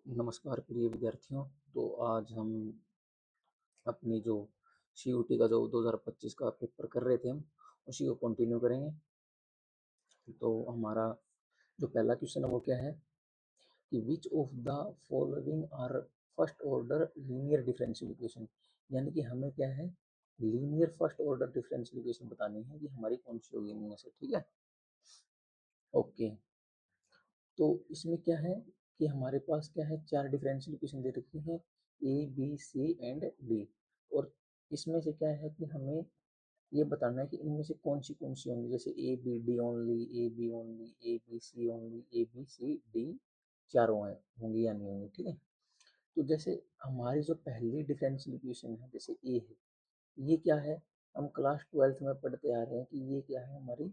नमस्कार प्रिय विद्यार्थियों। तो आज हम अपनी जो सीयूटी का जो 2025 का पेपर कर रहे थे हम उसी को कंटिन्यू करेंगे। तो हमारा जो पहला क्वेश्चन है वो क्या है कि which of the following are first order linear differential equation. यानी कि हमें क्या है, linear first order differential equation बतानी है कि हमारी कौन सी होगी इनमें से। ठीक है, ओके। तो इसमें क्या है कि हमारे पास क्या है, चार डिफरेंशियल इक्वेशन दे रखी है, A B C and D. और इसमें से क्या है कि हमें ये बताना है कि इनमें से कौन सी होंगी, जैसे A B D only, A B only, A B C only, A B C D चारों हैं, होंगी या नहीं होंगी। ठीक है, तो जैसे हमारी जो पहली डिफरेंशियल इक्वेशन है, जैसे ए है, ये क्या है, हम क्लास ट्वेल्थ में पढ़ते आ रहे हैं कि ये क्या है, हमारी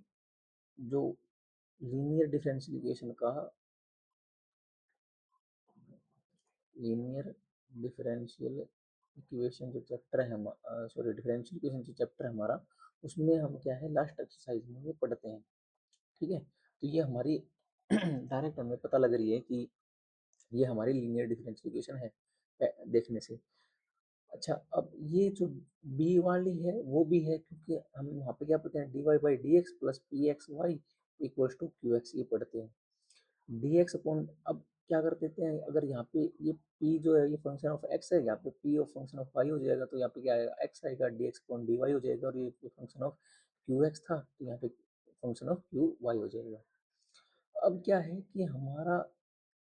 जो लीनियर डिफरेंशियल इक्वेशन का लीनियर डिफरेंशियल इक्वेशन जो चैप्टर है, सॉरी डिफरेंशियल इक्वेशन जो चैप्टर है हमारा, उसमें हम क्या है लास्ट एक्सरसाइज में वो पढ़ते हैं। ठीक है, तो ये हमारी डायरेक्ट हमें पता लग रही है कि ये हमारी लीनियर डिफरेंशियल इक्वेशन है देखने से। अच्छा, अब ये जो बी वाली है वो भी है, क्योंकि हम वहाँ पे क्या पढ़ते हैं, d Y by D x plus p x y equals to q x, ये पढ़ते हैं। डी एक्स अपॉन, अब क्या कर देते हैं, अगर यहाँ पे ये p जो है ये फंक्शन ऑफ x है, यहाँ पे p of function of y हो जाएगा, तो यहाँ पे क्या आएगा, x आएगा, d x upon d y हो जाएगा, और ये फंक्शन ऑफ क्यू एक्स था तो यहाँ पे फंक्शन ऑफ क्यू वाई हो जाएगा। अब क्या है कि हमारा,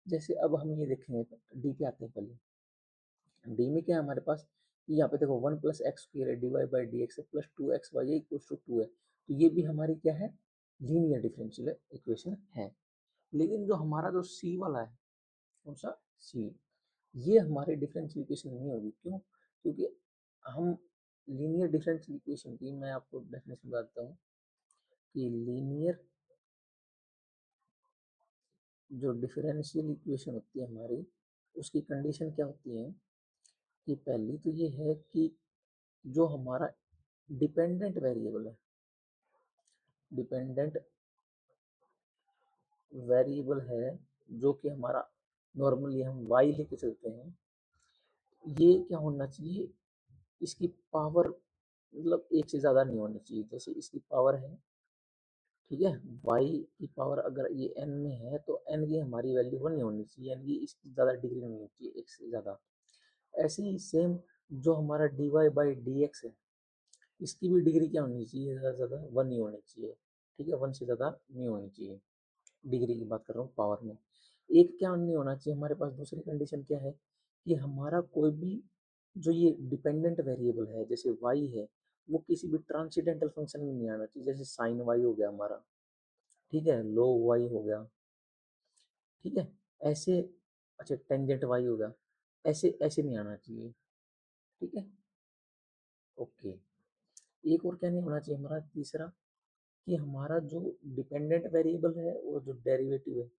जैसे अब हम ये देखेंगे, डी पे आते हैं पहले। डी में क्या है हमारे पास, कि यहाँ पे देखो वन प्लस एक्स स्क्र है, D Y by D x है, plus two X Y equal to two है, तो ये भी हमारी क्या है, लीनियर डिफरेंशियल इक्वेशन है। लेकिन जो हमारा जो सी वाला है, कौन सा, सी, ये हमारे डिफरेंशियल इक्वेशन नहीं होगी। क्यों? क्योंकि हम लीनियर डिफरेंशियल इक्वेशन की, मैं आपको डेफिनेशन बताता हूँ कि लीनियर जो डिफरेंशियल इक्वेशन होती है हमारी, उसकी कंडीशन क्या होती है कि पहली तो ये है कि जो हमारा डिपेंडेंट वेरिएबल है, डिपेंडेंट वेरिएबल है, जो कि हमारा नॉर्मली हम y लेके चलते हैं, ये क्या होना चाहिए, इसकी पावर मतलब एक से ज़्यादा नहीं होनी चाहिए। जैसे इसकी पावर है, ठीक है, y की पावर अगर ये n में है तो n की हमारी वैल्यू 1 नहीं होनी चाहिए, यानी कि इसकी ज़्यादा डिग्री नहीं होनी चाहिए, एक से ज़्यादा। ऐसे ही सेम जो हमारा d Y by D x है, इसकी भी डिग्री क्या होनी चाहिए, ज़्यादा से ज़्यादा 1 नहीं होनी चाहिए। ठीक है, 1 से ज़्यादा नहीं होनी चाहिए, डिग्री की बात कर रहा हूँ, पावर में। एक क्या नहीं होना चाहिए हमारे पास, दूसरी कंडीशन क्या है कि हमारा कोई भी जो ये डिपेंडेंट वेरिएबल है, जैसे y है, वो किसी भी ट्रांसीडेंटल फंक्शन में नहीं आना चाहिए, जैसे साइन वाई हो गया हमारा, ठीक है, लो वाई हो गया, ठीक है, ऐसे। अच्छा, टेंजेंट वाई हो गया, ऐसे ऐसे नहीं आना चाहिए। ठीक है, ओके। एक और क्या नहीं होना चाहिए हमारा, तीसरा, कि हमारा जो डिपेंडेंट वेरिएबल है और जो डेरिवेटिव है,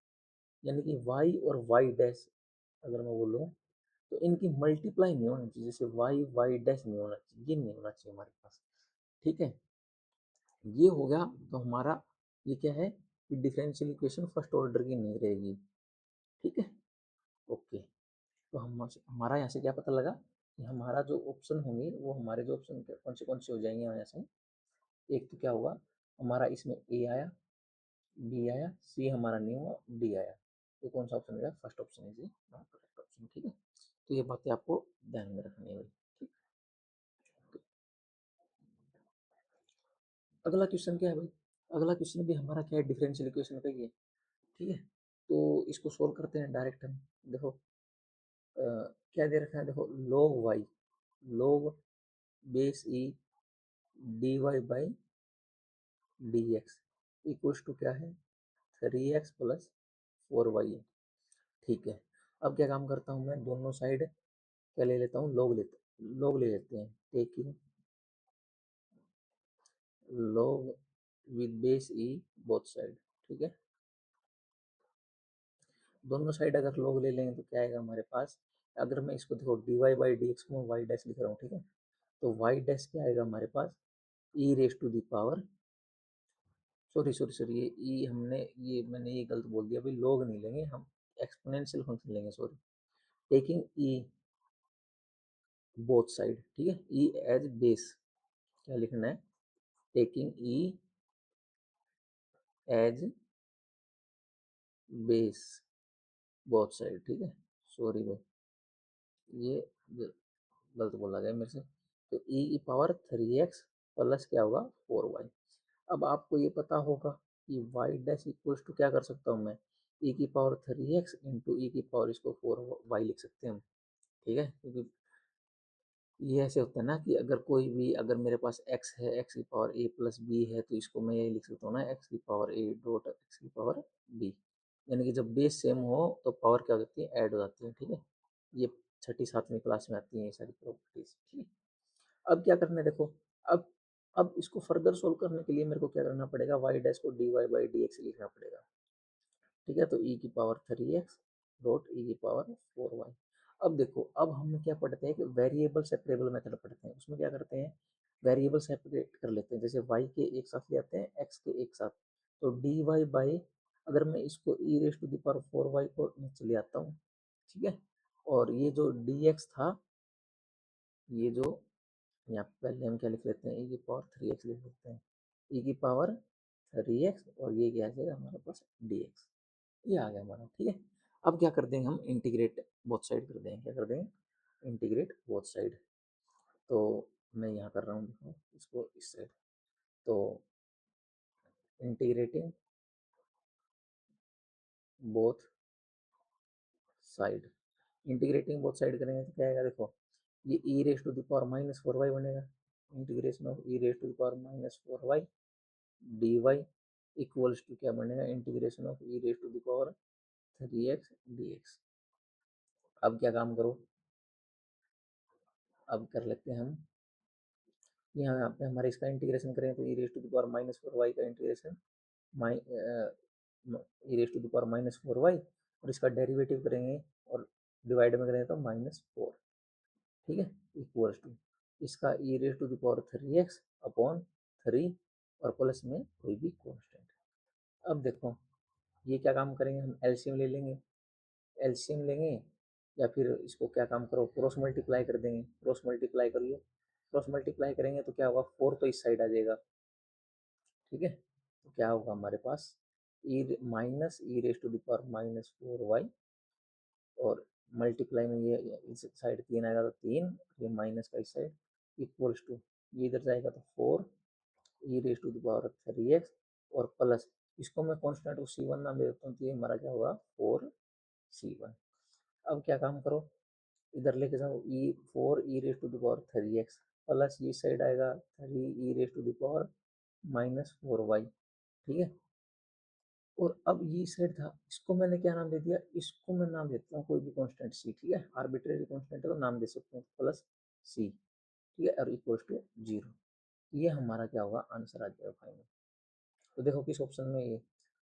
यानी कि y और y डैश अगर मैं बोलूँ, तो इनकी मल्टीप्लाई नहीं होनी चाहिए, जैसे वाई वाई डैश नहीं होना चाहिए, ये नहीं होना चाहिए हमारे पास। ठीक है, ये हो गया। तो हमारा ये क्या है कि डिफरेंशियल इक्वेशन फर्स्ट ऑर्डर की नहीं रहेगी। ठीक है, ओके। तो हम हमारा यहाँ से क्या पता लगा कि हमारा जो ऑप्शन होंगे वो हमारे जो ऑप्शन कौन से हो जाएंगे यहाँ से। एक तो क्या हुआ हमारा, इसमें ए आया, बी आया, सी हमारा नहीं हुआ, डी आया। तो कौन सा ऑप्शन हो गया, फर्स्ट ऑप्शन है जी, करेक्ट ऑप्शन। ठीक है, तो ये बातें आपको ध्यान में रखनी है भाई। ठीक, तो अगला क्वेश्चन क्या है भाई, अगला क्वेश्चन भी हमारा क्या है, डिफरेंशियल इक्वेशन का ही है। ठीक है, तो इसको सोल्व करते हैं डायरेक्ट हम। देखो क्या दे रखा है, देखो log y, log base e d Y by D x equals to क्या है, 3x प्लस 4y है। ठीक है, अब क्या काम करता हूँ, मैं दोनों साइड क्या ले लेता हूँ, log ले लेते हैं, taking log with base E both side. ठीक है, दोनों साइड अगर log ले लेंगे तो क्या आएगा हमारे पास, अगर मैं इसको देखो d Y by D x को वाई डैश लिख रहा हूँ, ठीक है, तो वाई डैश क्या आएगा हमारे पास, e raise to the power, sorry sorry sorry, ये ई हमने, ये मैंने ये गलत बोल दिया, अभी log नहीं लेंगे हम, एक्सपोनेंशियल फंक्शन लेंगे, सॉरी, टेकिंग ई बोथ साइड, ठीक है, ई एज बेस, क्या लिखना है, टेकिंग ई एज बेस बोथ साइड, ठीक है, सॉरी भाई ये गलत बोला गया मेरे से। तो ई की पावर 3x प्लस क्या होगा 4y। अब आपको ये पता होगा कि वाई डैश इक्वल्स टू क्या कर सकता हूँ मैं, ई की पावर 3x इंटू ई की पावर इसको 4y लिख सकते हैं हम, ठीक है, क्योंकि ये ऐसे होता है ना कि अगर कोई भी, अगर मेरे पास x है, x की पावर a प्लस बी है, तो इसको मैं ये लिख सकता हूँ ना, x की पावर a डॉट x की पावर b, यानी कि जब बेस सेम हो तो पावर क्या हो जाती है, ऐड हो जाती है, ठीक है। ये छठी सातवीं क्लास में आती है ये सारी प्रॉपर्टीज, ठीक है। अब क्या करना है देखो, अब अब इसको फर्दर सोल्व करने के लिए मेरे को क्या करना पड़ेगा, वाई डैश को d Y by D x लिखना पड़ेगा, ठीक है। तो ई की पावर 3x डॉट ई की पावर 4y। अब देखो, अब हम क्या पढ़ते हैं कि वेरिएबल सेपरेबल मेथड पढ़ते हैं, उसमें क्या करते हैं, वेरिएबल सेपरेट कर लेते हैं, जैसे y के एक साथ ले आते हैं, x के एक साथ। तो डी वाई बाई, अगर मैं इसको e raise to the power 4y को नीचे ले आता हूँ, ठीक है, और ये जो dx था, ये जो यहाँ पहले हम क्या लिख लेते हैं, ई की पावर 3x लिख लेते हैं, ई की पावर 3x, और ये क्या आ जाएगा हमारे पास dx, ये आ गया हमारा, ठीक है। अब क्या कर देंगे हम, इंटीग्रेट बोथ साइड कर देंगे, क्या कर देंगे, इंटीग्रेट बोथ साइड। तो मैं यहाँ कर रहा हूँ, देखो इसको इस साइड, तो integrating both side, integrating both side करेंगे तो क्या आएगा, देखो ये e raise to the power minus 4y बनेगा, integration of e raise to the power minus 4y d y equals to क्या बनेगा, integration of e raise to the power 3x dx। अब क्या काम करो, अब कर लेते हैं हम, यहाँ पे हमारे इसका इंटीग्रेशन करें तो e raise to the power minus 4y का इंटीग्रेशन माइ e raise to the power minus 4y, और इसका डेरिवेटिव करेंगे और डिवाइड में करेंगे तो -4, ठीक है, इक्वल्स टू इसका e raise to the power 3x upon 3 और प्लस में कोई भी कांस्टेंट। अब देखो ये क्या काम करेंगे, हम एलसीएम ले लेंगे, एलसीएम लेंगे, या फिर इसको क्या काम करो, क्रॉस मल्टीप्लाई कर देंगे, क्रॉस मल्टीप्लाई करिए, क्रॉस मल्टीप्लाई करेंगे तो क्या होगा, 4 तो इस साइड आ जाएगा, ठीक है। तो क्या होगा हमारे पास, e minus e raise to the power -4y, और मल्टीप्लाई में ये इस साइड 3 आएगा तो 3, ये माइनस का इस साइड इक्वल्स टू, ये इधर जाएगा तो 4 e raise to the power 3x, और प्लस इसको मैं कॉन्स्टेंट को C1 नाम दे देता हूँ, तो ये हमारा क्या होगा 4C1। अब क्या काम करो, इधर लेके जाओ, e 4 e raise to the power 3x plus ये साइड आएगा 3 e raise to the power -4y, ठीक है। और अब ये साइड था, इसको मैंने क्या नाम दे दिया, इसको मैं नाम देता हूँ कोई भी कांस्टेंट सी, ठीक है, आर्बिट्रेरी कांस्टेंट को नाम दे सकते हैं, प्लस सी, ठीक है, और इक्वल्स टू 0। ये हमारा क्या होगा, आंसर आ जाएगा फाइनल। तो देखो किस ऑप्शन में ये,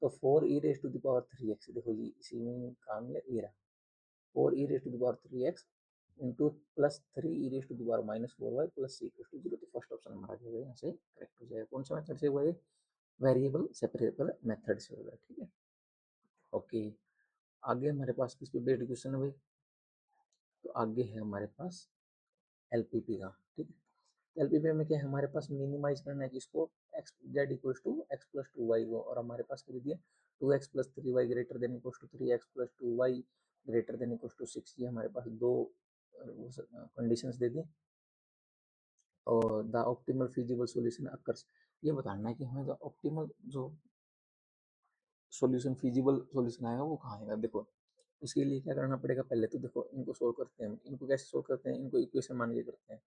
तो 4 e raise to the power 3x, देखो ये इसी में काम ले, ये रहा 4 e raise to the power 3x into plus 3 e raise to the power -4y plus C equal to 0। तो फर्स्ट ऑप्शन हमारा जो है यहाँ से करेक्ट हो जाएगा, कौन सा मेथड से हुआ है, वेरिएबल सेपरेबल मेथड से होगा, ठीक है। ओके, आगे हमारे पास किस पे बेस्ड क्वेश्चन है भाई, तो आगे है हमारे पास एलपीपी का, ठीक है। एलपीपी में क्या है, हमारे पास मिनिमाइज करना है किसको, x z equals to x plus 2y को, और हमारे पास कर दिया 2x plus 3y greater than equals to 3x plus 2y greater than equals to 6, ये हमारे पास दो कंडीशंस दे दी, और the optimal feasible solution occurs, ये बताना है कि हमें जो ऑप्टिमल जो सॉल्यूशन फिजिबल सॉल्यूशन आएगा वो कहाँ आएगा। देखो इसके लिए क्या करना पड़ेगा, पहले तो देखो इनको सोल्व करते हैं, इनको कैसे सोल्व करते हैं, इनको इक्वेशन मान के करते हैं।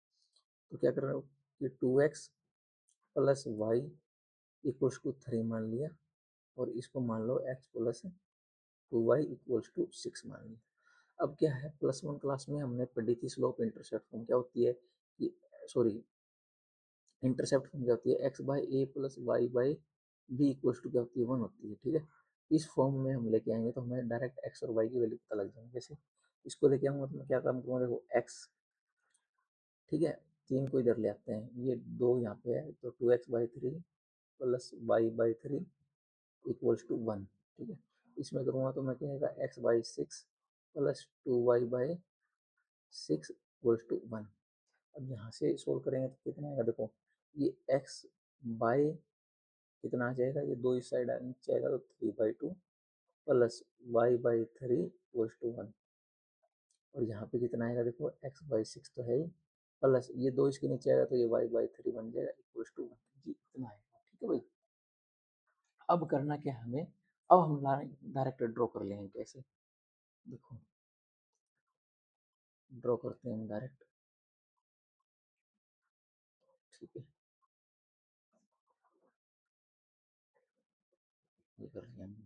तो क्या कर रहे हो कि 2x plus y equals to 3 मान लिया, और इसको मान लो x plus 2y equals to 6 मान लिया। अब क्या है, +1 क्लास में हमने पढ़ी थी स्लोप इंटरसेप्ट फॉर्म, क्या होती है कि, सॉरी, इंटरसेप्ट फॉर्म क्या होती है, x by a plus y by b equals to क्या होती है, 1 होती है, ठीक है। इस फॉर्म में हम लेके आएंगे तो हमें डायरेक्ट एक्स और वाई की वैल्यू पता लग जाएगी। जैसे इसको लेके आऊँगा तो मैं क्या काम करूँगा, देखो एक्स, ठीक है, 3 को इधर ले आते हैं, ये 2 यहाँ पे है, तो 2x/3 plus y/3 equals to 1, ठीक है। इसमें करूँगा तो मैं क्या आएगा, x/6 plus 2y/6 equals to 1। अब यहाँ से सोल्व करेंगे तो कितना आएगा, देखो ये x बाय कितना आ जाएगा, ये दो इस साइड नीचे आएगा तो 3/2 प्लस y/3 इक्वल्स टू 1। और यहाँ पे कितना आएगा, देखो x/6 तो है ही, प्लस ये दो इसके नीचे आएगा तो ये y/3 बन जाएगा इक्वल्स टू 1। जी इतना आएगा, ठीक है भाई। अब करना क्या है हमें, अब हम डायरेक्ट ड्रॉ कर लेंगे, कैसे देखो, ड्रॉ करते हैं हम डायरेक्ट, ठीक है। ये कर लिया हमने,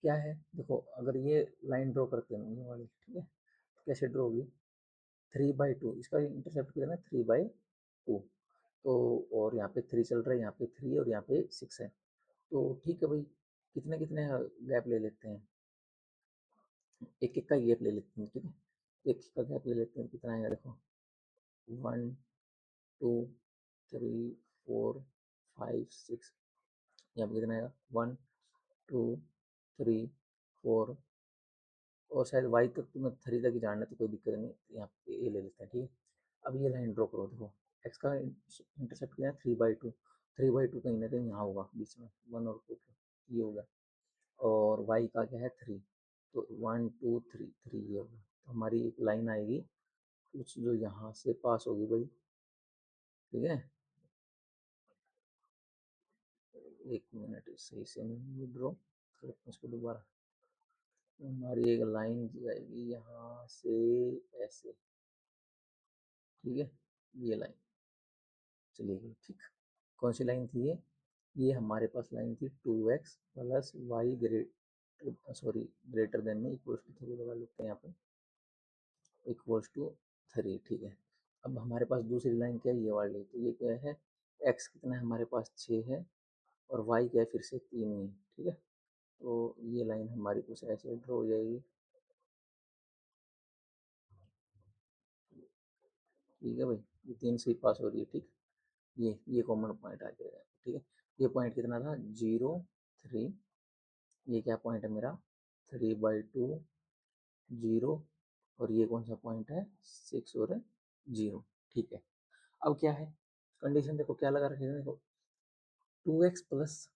क्या है देखो, अगर ये लाइन ड्रॉ करते हैं ये वाली, ठीक है, तो कैसे ड्रॉ होगी, 3/2, इसका इंटरसेप्ट कितना है 3/2, तो और यहाँ पे 3 चल रहा है, यहाँ पे 3 और यहाँ पे 6 है, तो ठीक है भाई, कितने कितने गैप ले लेते हैं, एक एक का गैप ले लेते हैं, ठीक है, एक एक का गैप ले लेते हैं, कितना आएगा देखो, 1 2 3 4 5 6, यहाँ पे कितना आएगा 1 2 3 4, और शायद वाई तक तुम्हें 3 तक ही जानना है तो कोई दिक्कत नहीं, यहाँ पे ए ले लेते हैं, ठीक है। अब ये लाइन ड्रॉ करो, देखो एक्स का इंटरसेप्ट कितना है 3/2, 3/2 कहीं ना कहीं यहाँ होगा बीच में, 1 और 2 के, ये होगा, और वाई का क्या है 3, तो 1 2 3 3 ये होगा, तो हमारी एक लाइन आएगी कुछ जो यहाँ से पास होगी भाई, ठीक है। एक मिनट, सही से नहीं ड्रॉ करते इसको दोबारा, हमारी एक लाइन जाएगी यहाँ से ऐसे, ठीक है, ये लाइन चली गई, ठीक। कौन सी लाइन थी ये हमारे पास लाइन थी 2x plus y greater than में इक्वल्स टू 3 लगा लेते हैं यहाँ पे, इक्वल्स टू 3, ठीक है। अब हमारे पास दूसरी लाइन क्या है, ये वाली, तो ये क्या है, x कितना है हमारे पास 6 है, और y क्या है फिर से 3 ही, ठीक है। तो ये लाइन हमारी कुछ ऐसे ड्रॉ हो जाएगी, ठीक है भाई, ये 3 से ही पास हो रही है, ठीक। ये कॉमन पॉइंट आ जाएगा, ठीक है। ये पॉइंट कितना था 0 3, ये क्या पॉइंट है मेरा 3/2 0, और ये कौन सा पॉइंट है 6 और 0, ठीक है। अब क्या है कंडीशन, देखो क्या लगा रखेगा, देखो 2x plus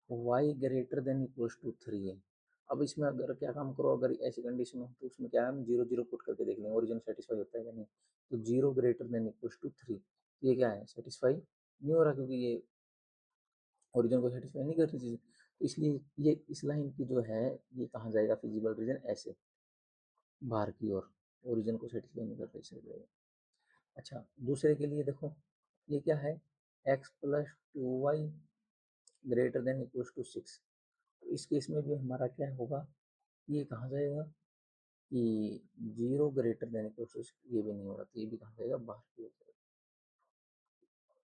y greater than equals to 3 है। अब इसमें अगर क्या काम करो, अगर ऐसी कंडीशन हो तो उसमें क्या है, हम 0 0 पुट करके देख लेंगे ओरिजिन सेटिस्फाई होता है या नहीं, तो 0 ग्रेटर देन इक्वल्स टू 3, ये क्या है सेटिस्फाई नहीं हो रहा, क्योंकि ये ओरिजिन को सेटिस्फाई नहीं कर रही चीज़, तो इसलिए ये इस लाइन की जो है ये कहाँ जाएगा फिजिबल रीजन ऐसे बाहर की ओर, ओरिजिन को सेटिस्फाई नहीं कर रही जाएगा। अच्छा दूसरे के लिए देखो, ये क्या है x+2y greater than equals to 6, तो इस केस में भी हमारा क्या होगा, ये कहाँ जाएगा कि 0 ग्रेटर देन इक्वल्स टू 6, ये भी नहीं हो रहा, तो ये भी कहाँ जाएगा बाहर की ओर जाएगा,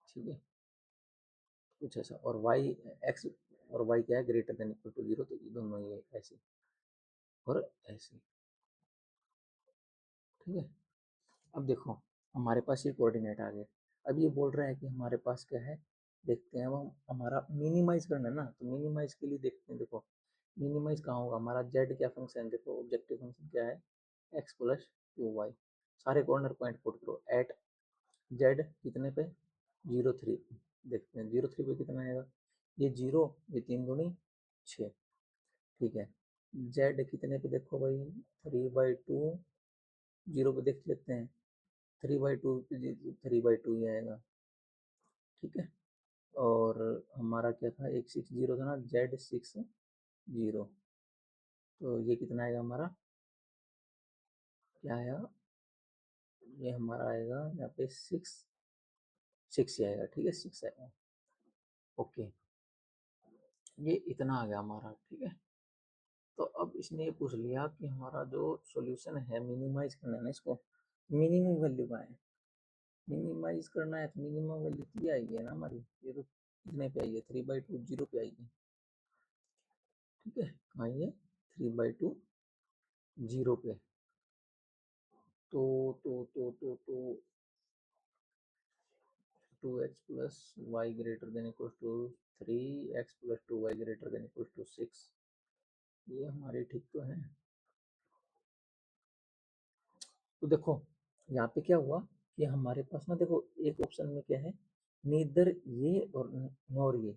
ठीक है, कुछ ऐसा। और y x और y क्या है ग्रेटर देन इक्वल टू 0, तो ये दोनों ये ऐसे और ऐसे, ठीक है। अब देखो हमारे पास ये कोऑर्डिनेट आ गए, अब ये बोल रहा है कि हमारे पास क्या है, देखते हैं, अब हमारा मिनिमाइज करना है ना, तो मिनिमाइज के लिए देखते हैं, देखो मिनिमाइज कहाँ होगा हमारा, जेड क्या फंक्शन है, देखो ऑब्जेक्टिव फंक्शन क्या है x+2y, सारे कॉर्नर पॉइंट पुट करो एट जेड कितने पे 0 3, देखते हैं 0 3 पे कितना आएगा, ये 0, ये 3 दूनी 6, ठीक है। जेड कितने पे देखो भाई 3/2, 0 पे देख लेते हैं, 3/2 3/2 ही आएगा, ठीक है। और हमारा क्या था, एक 6 0 था ना, Z 6 0, तो ये कितना आएगा हमारा, क्या आएगा, ये हमारा आएगा यहाँ पे 6 6 ही आएगा, ठीक है 6 आएगा, ओके। ये इतना आ गया हमारा, ठीक है। तो अब इसने ये पूछ लिया कि हमारा जो सॉल्यूशन है मिनिमाइज करना है ना इसको, मिनिमम वैल्यू का है, मिनिमाइज करना है तो मिनिमम वैल्यू क्या आएगी है ना हमारी, ये तो कितने पे आई है 3/2 0 पे आएगी, ठीक है, कहाँ ये 3/2 0 पे, तो 2x plus y greater than equal to 3, x+2y greater than equal to 6, ये हमारे ठीक तो है, तो देखो यहाँ पे क्या हुआ कि हमारे पास ना देखो एक ऑप्शन में क्या है, नीदर ये और नॉर ये,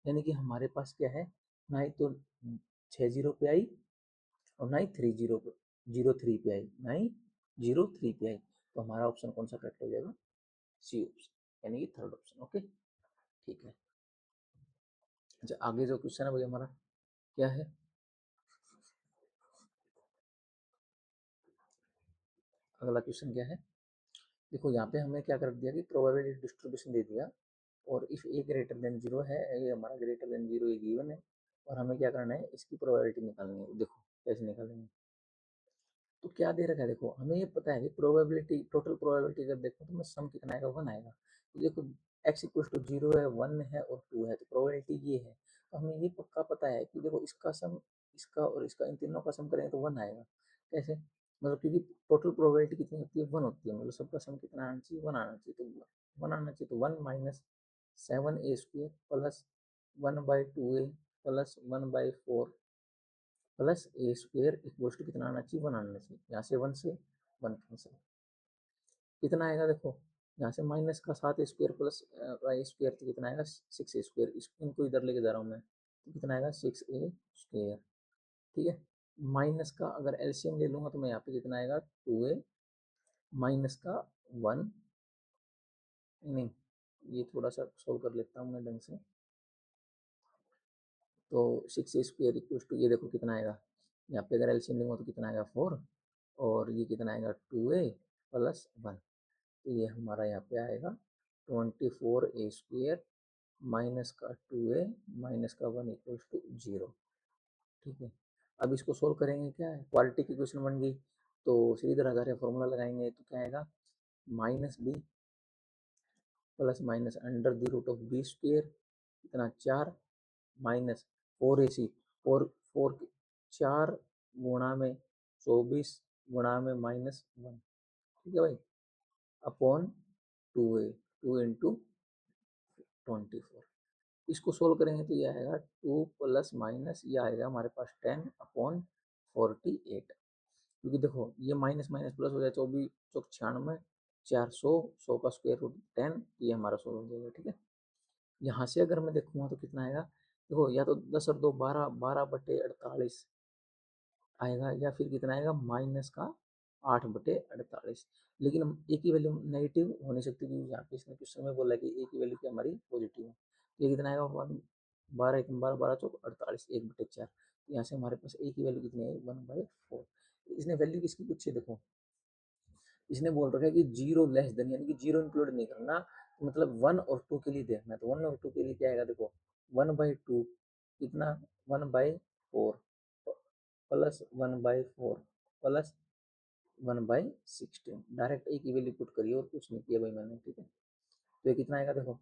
यानी कि हमारे पास क्या है, ना ही तो 6 जीरो पे आई और ना ही 3 जीरो पे, 0 3 पे आई, ना ही 0 3 पे आई। तो हमारा ऑप्शन कौन सा करेक्ट हो जाएगा, सी ऑप्शन, यानी कि थर्ड ऑप्शन। ओके ठीक है। अच्छा आगे जो क्वेश्चन है भाई हमारा क्या है, अगला क्वेश्चन क्या है, देखो यहाँ पे हमें क्या कर दिया कि प्रोबेबिलिटी डिस्ट्रीब्यूशन दे दिया, और if A greater than zero है, ये हमारा ग्रेटर देन जीरो ये गिवन है, और हमें क्या करना है, इसकी प्रोबेबिलिटी निकालनी है। देखो कैसे निकालेंगे, तो क्या दे रखा है, देखो हमें ये पता है कि प्रोबेबिलिटी, टोटल प्रोबेबिलिटी अगर देखो तो मैं सम कितना आएगा, 1 आएगा। तो देखो एक्स इक्वल टू जीरो है, 1 है और 2 है, तो प्रोबेबिलिटी ये है। तो हमें ये पक्का पता है कि देखो इसका सम, इसका और इसका, इन तीनों का सम करेंगे तो 1 आएगा। कैसे, मतलब क्योंकि टोटल प्रोबेबिलिटी कितनी होती है, 1 होती है, मतलब सबका सम कितना आना चाहिए, 1 आना चाहिए। तो 1 आना चाहिए, तो 1 minus 7a² plus 1/2a plus 1/4 plus a² equal to कितना आना चाहिए, 1 आना चाहिए। यहाँ से 1 से 1 कैंसिल, कितना आएगा देखो, यहाँ से माइनस का 7a² प्लस a² तो कितना आएगा, 6a²। इनको इधर लेके जा रहा हूँ मैं, तो कितना आएगा 6a²। ठीक है, माइनस का अगर एलसीएम ले लूंगा तो मैं यहाँ पे कितना आएगा, 2a माइनस का 1, नहीं ये थोड़ा सा सोल्व कर लेता हूँ मैं ढंग से। तो 6a² इक्वल टू ये देखो कितना आएगा, यहाँ पे अगर एलसीएम लूंगा तो कितना आएगा 4, और ये कितना आएगा 2a प्लस 1। तो ये हमारा यहाँ पे आएगा 24a² माइनस का 2a माइनस का 1 इक्वल टू 0। ठीक है, अब इसको सोल्व करेंगे, क्या है, क्वालिटी की क्वेश्चन बन गई। तो सीधे आधार फॉर्मूला लगाएंगे तो क्या आएगा, minus b plus minus under the root of b², इतना 4 माइनस 4ac, फोर फोर 4 गुणा में 24 गुणा में -1। ठीक है भाई, अपॉन 2a, 2 × 24। इसको सोल्व करेंगे तो ये आएगा 2 प्लस माइनस ये आएगा हमारे पास 10/48। क्योंकि देखो ये माइनस माइनस प्लस हो जाए, 24 चौक 96, 400, 100 का स्क्वायर रूट 10, ये हमारा सोल्व हो जाएगा। ठीक है, यहाँ से अगर मैं देखूंगा तो कितना आएगा, देखो या तो 10 और 2 12, 12/48 आएगा, या फिर कितना आएगा माइनस का 8/48। लेकिन हम ए की वैल्यू नेगेटिव हो नहीं सकती, क्योंकि यहाँ पे इसने क्वेश्चन में बोला कि ए की वैल्यू क्या हमारी पॉजिटिव है। तो ये कितना आएगा, 12 1 12, 12 चौक 48, 1/4। यहाँ से हमारे पास ए की वैल्यू कितनी है, 1/4। इसने वैल्यू किसकी पूछी है, देखो इसने बोल रखा है कि जीरो लेस देन, यानी कि जीरो इंक्लूड नहीं करना, मतलब 1 और 2 के लिए देखना है। तो 1 और 2 के लिए क्या आएगा, देखो 1/2 कितना, 1/4 प्लस 1/4 प्लस 1/16। डायरेक्ट ए की वैल्यू पुट करिए और कुछ नहीं किया भाई मैंने। ठीक है, तो ये कितना आएगा देखो,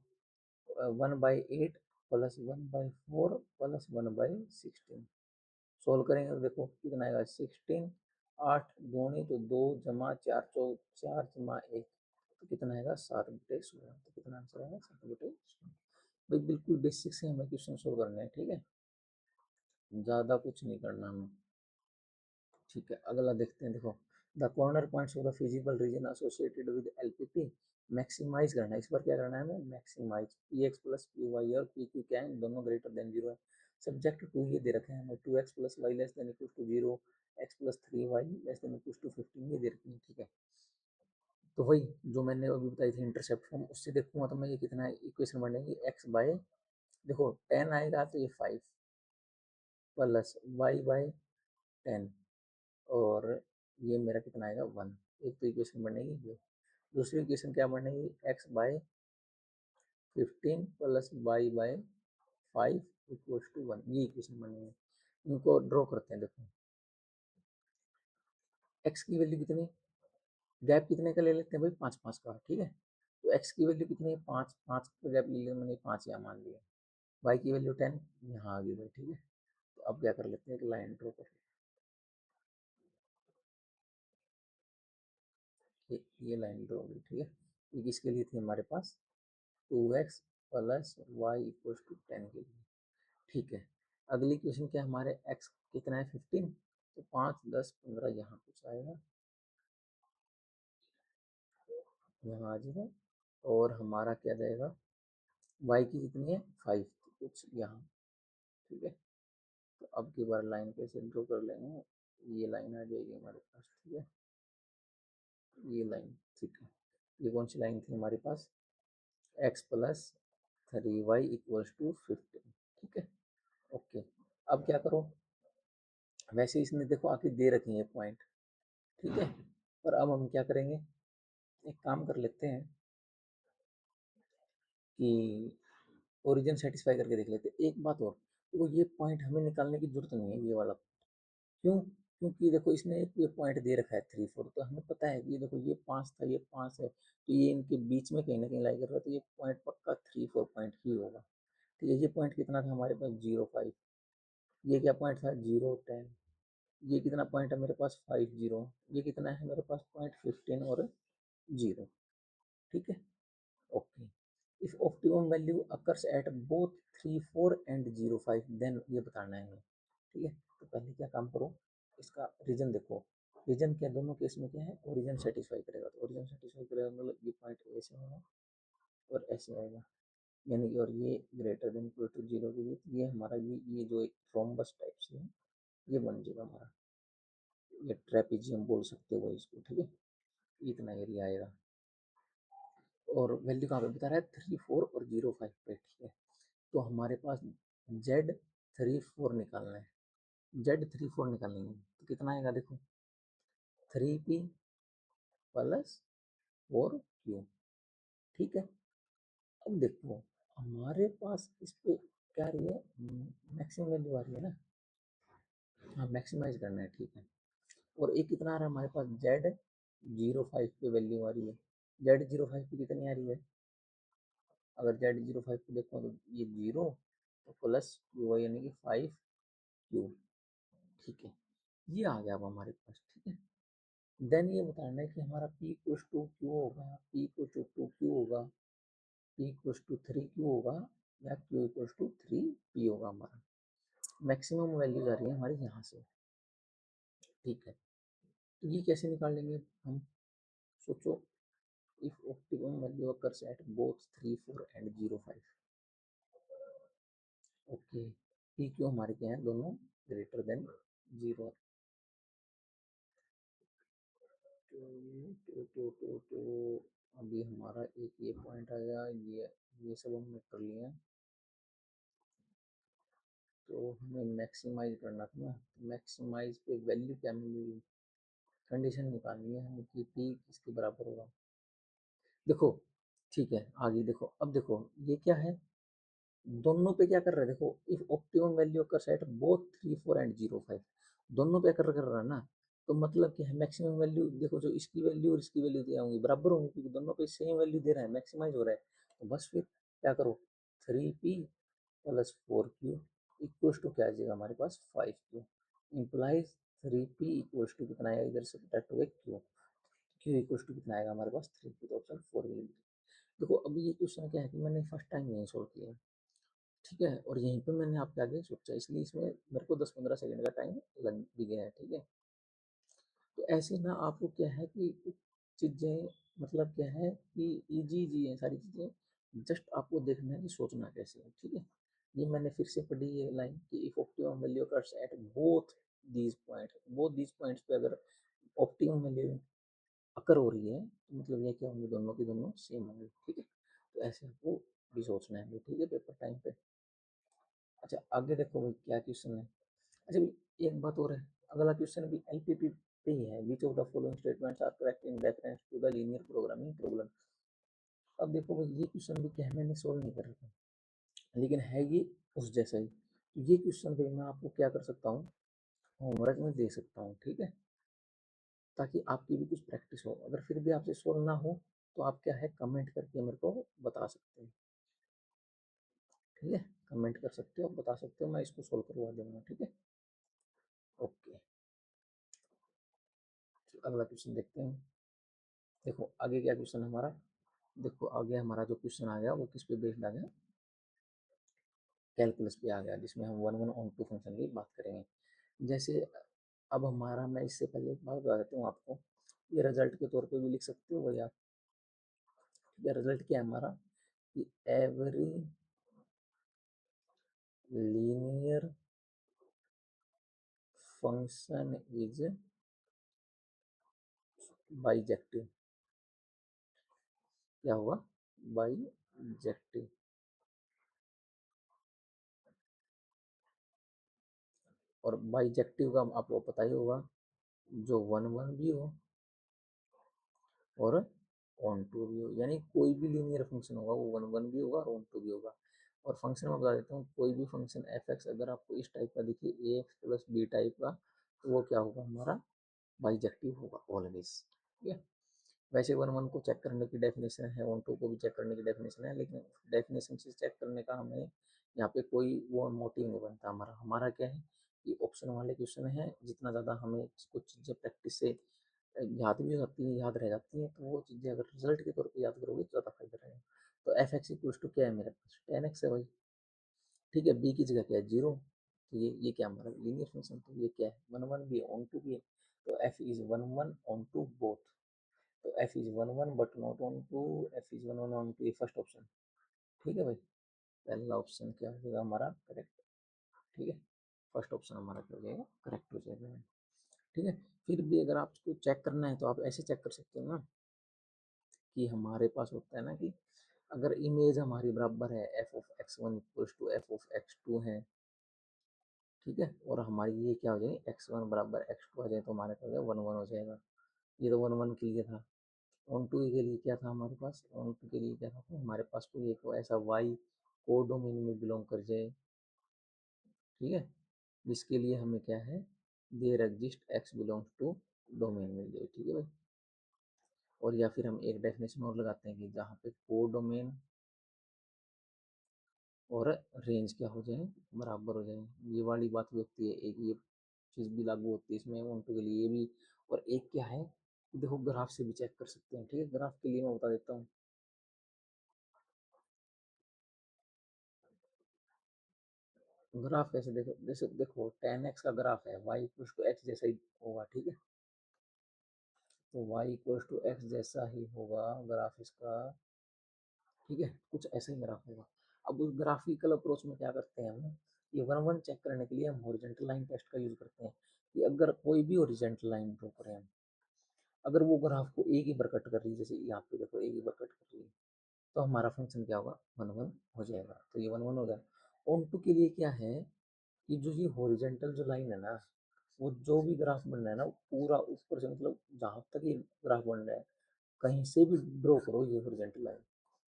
1/8 प्लस 1/4 प्लस 1/16। सोल्व करेंगे तो देखो कितना आएगा, 16, 8 दूनी तो 2 जमा 4 चौ 4 जमा 1, तो कितना आएगा 7/16। तो कितना आंसर आएगा, 7/16। भाई बिल्कुल बेसिक से हमें क्वेश्चन सोल्व करना है। ठीक है, ज़्यादा कुछ नहीं करना हमें। ठीक है, अगला देखते हैं। देखो the corner points of the feasible region associated with LPP maximize करना है। इस बार क्या करना है हमें, maximize p x plus p y और पी क्यू क्या है, दोनों ग्रेटर देन जीरो है। सब्जेक्ट टू ये दे रखे हैं हमें, 2x plus y less than equal to zero, x plus 3y less than equal to 15 ये दे रखी है। ठीक है, तो वही जो मैंने अभी बताई थी इंटरसेप्ट फॉर्म, उससे देखूंगा तो मैं ये कितना इक्वेशन बनेगी, एक्स बाय, देखो 10 आएगा तो ये 5 प्लस y/10, और ये मेरा कितना आएगा 1। एक तो इक्वेशन बनेगी ये, दूसरी इक्वेशन क्या बनेगी, x/15 plus y/5 equals to 1, ये इक्वेशन बनेगी। इनको ड्रॉ करते हैं। देखो x की वैल्यू कितनी, गैप कितने का ले लेते हैं भाई, 5 5 का। ठीक है, तो x की वैल्यू कितनी है, 5 5 का गैप ले लिया मैंने, 5 यहाँ मान लिया। y की वैल्यू 10 यहाँ आ गई भाई। ठीक है, तो अब क्या कर लेते हैं, एक लाइन ड्रॉ कर, ये लाइन ड्रॉ होगी। ठीक है, ये किसके लिए थी हमारे पास, 2x plus y equal to 10 के लिए। ठीक है, अगली क्वेश्चन क्या है, हमारे x कितना है 15, तो 5 10 15 यहाँ कुछ आएगा, यहाँ आ जाएगा, और हमारा क्या जाएगा, y की कितनी है 5, कुछ यहाँ। ठीक है, तो अब की बार लाइन कैसे ड्रॉ कर लेंगे, ये लाइन आ जाएगी हमारे पास। ठीक है, ये लाइन, ठीक है, ये कौन सी लाइन थी हमारे पास, x plus 3y equals to 15। ठीक है, ओके। अब क्या करो, वैसे इसने देखो आके दे रखी है पॉइंट, ठीक है, पर अब हम क्या करेंगे, एक काम कर लेते हैं कि ओरिजिन सेटिस्फाई करके देख लेते हैं। एक बात और, तो ये पॉइंट हमें निकालने की जरूरत नहीं है, ये वाला। क्यों, क्योंकि देखो इसने एक ये पॉइंट दे रखा है 3 4, तो हमें पता है कि ये देखो ये 5 था, ये 5 है, तो ये इनके बीच में कहीं ना कहीं लाई कर रहा है, तो ये पॉइंट पक्का 3 4 पॉइंट ही होगा। ठीक है, ये पॉइंट कितना था हमारे पास 0 5, ये क्या पॉइंट था 0 10, ये कितना पॉइंट है मेरे पास 5 0, ये कितना है मेरे पास पॉइंट 15 और 0। ठीक है, okay. If optimum value occurs at both 3 4 and 0 5, then ये बताना है हमें। ठीक है, तो पहले क्या काम करो, इसका रीजन देखो, रीजन क्या दोनों केस में क्या है, ओरिजिन सेटिस्फाई करेगा, तो ओरिजिन सेटिस्फाई करेगा मतलब ये पॉइंट ऐसे होगा और ऐसे आएगा, यानी कि और ये ग्रेटर देन इक्वल टू 0 के बीच, ये हमारा ये जो एक थ्रोम्बस टाइप से है, ये बन जाएगा हमारा, ये ट्रेपीजियम बोल सकते हो इसको। ठीक है, इतना एरिया आएगा, और वैल्यू कहाँ पे बता रहा है 3 4 और 0 5 पे। ठीक है, तो हमारे पास Z 3 4 निकालना है, Z 3 4 निकालेंगे तो कितना आएगा देखो, 3P प्लस 4Q। ठीक है, अब देखो हमारे पास इस पे क्या आ रही है, मैक्सिमम वैल्यू आ रही है ना, हाँ मैक्सिमाइज करना है। ठीक है, और एक कितना आ रहा है हमारे पास Z 0 5 पे वैल्यू आ रही है, Z 0 5 पे कितनी आ रही है, अगर Z 0 5 पे देखो तो ये 0, तो प्लस क्यू यानी कि 5Q। ठीक है, ये आ गया अब हमारे पास। ठीक है, देन ये बताना है कि हमारा P इक्वल्स टू क्यू होगा, P इक्वल्स टू 2Q होगा, P इक्वल्स टू 3Q होगा, या Q इक्वल्स टू 3P होगा। हमारा मैक्सिमम वैल्यूज आ रही है हमारी यहाँ से। ठीक है, तो ये कैसे निकाल लेंगे हम, सोचो, if optimum value occurs at both 3 4 and 0 5। Okay, P Q हमारे क्या है, दोनों ग्रेटर देन 0। तो अभी हमारा एक ये पॉइंट आ गया, ये सब हमने कर लिया, तो हमें मैक्सिमाइज करना था ना, मैक्सिमाइज पे वैल्यू क्या मिलेगी, कंडीशन निकालनी है हमें कि पी किसके बराबर होगा। देखो, ठीक है, आगे देखो, अब देखो ये क्या है, दोनों पे क्या कर रहा है देखो, इफ ऑप्टिमम वैल्यू का सेट बोथ 3 4 एंड 0 5, दोनों पे कर रहा है ना, तो मतलब कि मैक्सिमम वैल्यू देखो, जो इसकी वैल्यू और इसकी वैल्यू दिया होंगी बराबर होंगी, क्योंकि दोनों पे सेम वैल्यू दे रहा है, मैक्सिमाइज हो रहा है। तो बस फिर क्या करो, 3P plus 4Q equals to क्या आ जाएगा हमारे पास 5Q, implies 3P equals to कितना आएगा, इधर से सब्ट्रैक्ट हो गया Q, Q इक्वल्स टू कितना आएगा हमारे पास 3P, तो ऑप्शन 4 मिलेगी। देखो अभी ये क्वेश्चन क्या है कि मैंने फर्स्ट टाइम नहीं सोल्व किया है। ठीक है, और यहीं पे मैंने आपके आगे सोचा, इसलिए इसमें मेरे को 10 15 सेकंड का टाइम लग भी गया है। ठीक है, तो ऐसे ना आपको क्या है कि चीज़ें, मतलब क्या है कि इजी इजी है सारी चीज़ें, जस्ट आपको देखना है कि सोचना कैसे है। ठीक है, ये मैंने फिर से पढ़ी ये लाइन कि if optimum value occurs at both these points पे, अगर ऑप्टिमम वैल्यू अकर हो रही है तो मतलब ये क्या होंगे, दोनों की दोनों सेम होंगे। ठीक है, तो ऐसे आपको भी सोचना है। ठीक है, पेपर टाइम पे। अच्छा आगे देखो भाई क्या क्वेश्चन है। अच्छा भाई एक बात और है, अगला क्वेश्चन भी एलपीपी पे ही है, which of the following statements are correct in reference to the linear programming problem. अब देखो भाई ये क्वेश्चन भी क्या है, मैंने सोल्व नहीं कर रखा, लेकिन है ये उस जैसा ही। तो ये क्वेश्चन भाई मैं आपको क्या कर सकता हूँ, होमवर्क में दे सकता हूँ। ठीक है, ताकि आपकी भी कुछ प्रैक्टिस हो, अगर फिर भी आपसे सोल्व ना हो तो आप क्या है कमेंट करके मेरे को बता सकते हैं। ठीक है, कमेंट कर सकते हो, बता सकते हो, मैं इसको सोल्व करवा दूंगा। ठीक है, ओके, अगला क्वेश्चन देखते हैं। देखो आगे क्या क्वेश्चन है हमारा, देखो आगे हमारा जो क्वेश्चन आ गया वो किस पे बेस्ड आ गया, कैलकुलस पे आ गया, जिसमें हम 1 1 on 2 फंक्शन की बात करेंगे। जैसे अब हमारा, मैं इससे पहले एक बात बता देता हूँ आपको, ये रिजल्ट के तौर पे भी लिख सकते हो भाई आप, ठीक है, रिजल्ट क्या है हमारा कि every linear function is bijective. क्या होगा? बाइजेक्टिव। और बाइजेक्टिव का आपको पता ही होगा, जो वन वन भी हो और ऑन टू भी हो, यानी कोई भी लीनियर फंक्शन होगा वो वन वन भी होगा और ऑन टू भी होगा। और फंक्शन में बता देता हूँ, कोई भी फंक्शन एफ एक्स अगर आपको इस टाइप का दिखे, ए एक्स प्लस बी टाइप का, तो वो क्या होगा? हमारा बाइजेक्टिव होगा ऑलवेज। ठीक है। वैसे वन वन को चेक करने की डेफिनेशन है, वन टू को भी चेक करने की डेफिनेशन है, लेकिन डेफिनेशन से चेक करने का हमें यहाँ पे कोई वो मोटिव नहीं बनता। हमारा हमारा क्या है कि ऑप्शन वाले क्वेश्चन है, जितना ज़्यादा हमें कुछ चीज़ें प्रैक्टिस से याद भी हो जाती है, याद रह जाती हैं, तो वो चीज़ें अगर रिजल्ट के तौर पे याद करोगे तो ज़्यादा फायदा रहेगा। तो एफ एक्स इक्वल्स टू क्या है मेरे पास? 10x है भाई। ठीक है, बी की जगह क्या है? 0। तो ये क्या हमारा लीनियर फंक्शन, तो ये क्या है? वन वन भी ऑन टू भी है, तो F is one one onto both. तो F is one one but not onto, F is one one onto, ये फर्स्ट ऑप्शन। ठीक है भाई, पहला ऑप्शन क्या हो जाएगा हमारा? करेक्ट। ठीक है, फर्स्ट ऑप्शन हमारा क्या हो जाएगा? करेक्ट हो जाएगा। ठीक है। फिर भी अगर आपको चेक करना है तो आप ऐसे चेक कर सकते हो ना, कि हमारे पास होता है ना कि अगर इमेज हमारी बराबर है f of x one equals to f of x two है, ठीक है, और हमारी ये क्या हो जाएगी? एक्स वन बराबर एक्स टू आ जाए, तो हमारे क्या हो जाएगा? वन वन हो जाएगा। ये तो वन वन के लिए था। ऑन टू के लिए क्या था हमारे पास? ऑन टू के लिए क्या था? तो हमारे पास कोई एक ऐसा वाई को डोमेन में बिलोंग कर जाए, ठीक है, जिसके लिए हमें क्या है? There exist x belongs to domain मिल जाए। ठीक है भाई। और या फिर हम एक डेफिनेशन और लगाते हैं कि जहाँ पे को डोमेन और रेंज क्या हो जाए? बराबर हो जाए। ये वाली बात भी होती है, एक ये चीज़ भी लागू होती है इसमें ऑन टू के लिए भी। और एक क्या है, देखो ग्राफ से भी चेक कर सकते हैं। ठीक है, ग्राफ के लिए मैं बता देता हूँ। ग्राफ कैसे देखो, जैसे देखो 10x का ग्राफ है, y इक्वल्स टू एक्स जैसा ही होगा। ठीक है, तो y इक्वल्स टू एक्स जैसा ही होगा ग्राफ इसका। ठीक है, कुछ ऐसा ही ग्राफ होगा। अब उस ग्राफिकल अप्रोच में क्या करते हैं हम, ये वन वन चेक करने के लिए हम हॉरिजॉन्टल लाइन टेस्ट का यूज करते हैं, कि अगर कोई भी हॉरिजॉन्टल लाइन ड्रॉ करें हम, अगर वो ग्राफ को एक ही बार कट कर रही है, जैसे यहाँ पे देखो एक ही बार कट कर रही है, तो हमारा फंक्शन क्या होगा? वन वन हो जाएगा। तो ये वन वन हो जाएगा। ऑन टू के लिए क्या है कि जो ये हॉरिजॉन्टल जो लाइन है ना, वो जो भी ग्राफ बन रहा है ना, वो पूरा ऊपर से, मतलब जहाँ तक ये ग्राफ बन रहा है, कहीं से भी ड्रॉ करो ये हॉरिजॉन्टल लाइन,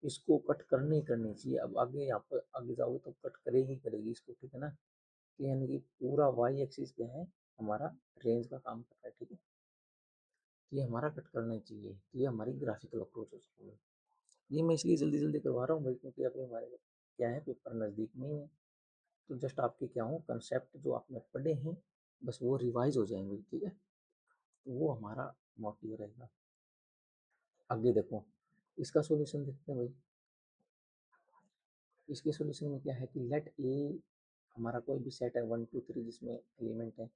इसको कट करनी ही करनी चाहिए। अब आगे यहाँ पर आगे जाओगे तो कट करेगी करेगी इसको। ठीक है ना, तो यानी कि पूरा वाई एक्सिस क्या है? हमारा रेंज का काम कर रहा है। ठीक है, तो ये हमारा कट करना चाहिए। तो ये हमारी ग्राफिकल अप्रोच हो सकती है। ये मैं इसलिए जल्दी जल्दी करवा रहा हूँ भाई, क्योंकि अभी हमारे क्या है, पेपर नज़दीक नहीं है। तो जस्ट आपके क्या हो, कंसेप्ट जो आपने पढ़े हैं बस वो रिवाइज हो जाएंगे। ठीक है, तो वो हमारा मोटिव रहेगा। आगे देखो, इसका सॉल्यूशन देखते हैं भाई। इसके सॉल्यूशन में क्या है कि लेट ए हमारा कोई भी सेट है वन टू थ्री जिसमें एलिमेंट है,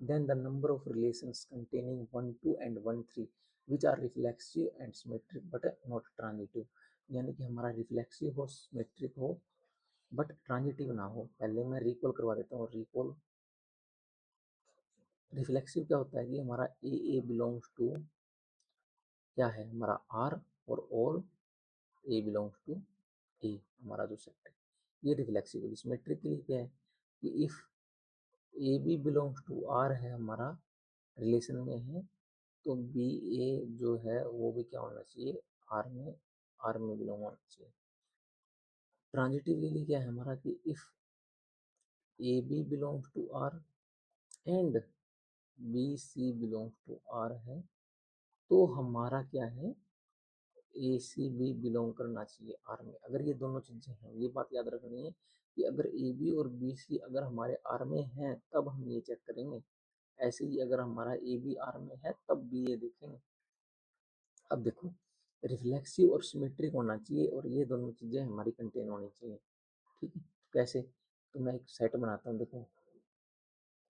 then the number of relations containing one two and one three which are reflexive and symmetric but not transitive. यानी कि हमारा रिफ्लेक्सिव हो, सिमेट्रिक हो, बट ट्रांजिटिव ना हो। पहले मैं रिकॉल करवा देता हूँ। रिकॉल, रिफ्लेक्सिव क्या होता है कि हमारा ए बिलोंग्स टू क्या है? हमारा आर, और ऑल ए बिलोंग्स टू ए, हमारा जो सेट है ये रिफ्लेक्सिव है। सिमेट्रिक के लिए क्या है कि if a b belongs to R है, हमारा रिलेशन में है, तो बी ए जो है वो भी क्या होना चाहिए? आर में, आर में बिलोंग होना चाहिए। ट्रांजिटिव के लिए क्या है हमारा कि if a b belongs to R and b c belongs to R है, तो हमारा क्या है? ए सी बी बिलोंग करना चाहिए आर में। अगर ये दोनों चीजें हैं, ये बात याद रखनी है कि अगर ए बी और बी सी अगर हमारे आर में हैं तब हम ये चेक करेंगे। ऐसे ही अगर हमारा ए बी आर में है तब भी ये देखेंगे। अब देखो, रिफ्लेक्सिव और सिमेट्रिक होना चाहिए, और ये दोनों चीजें हमारी कंटेन होनी चाहिए। ठीक है, तो कैसे? तो मैं एक सेट बनाता हूँ। देखो,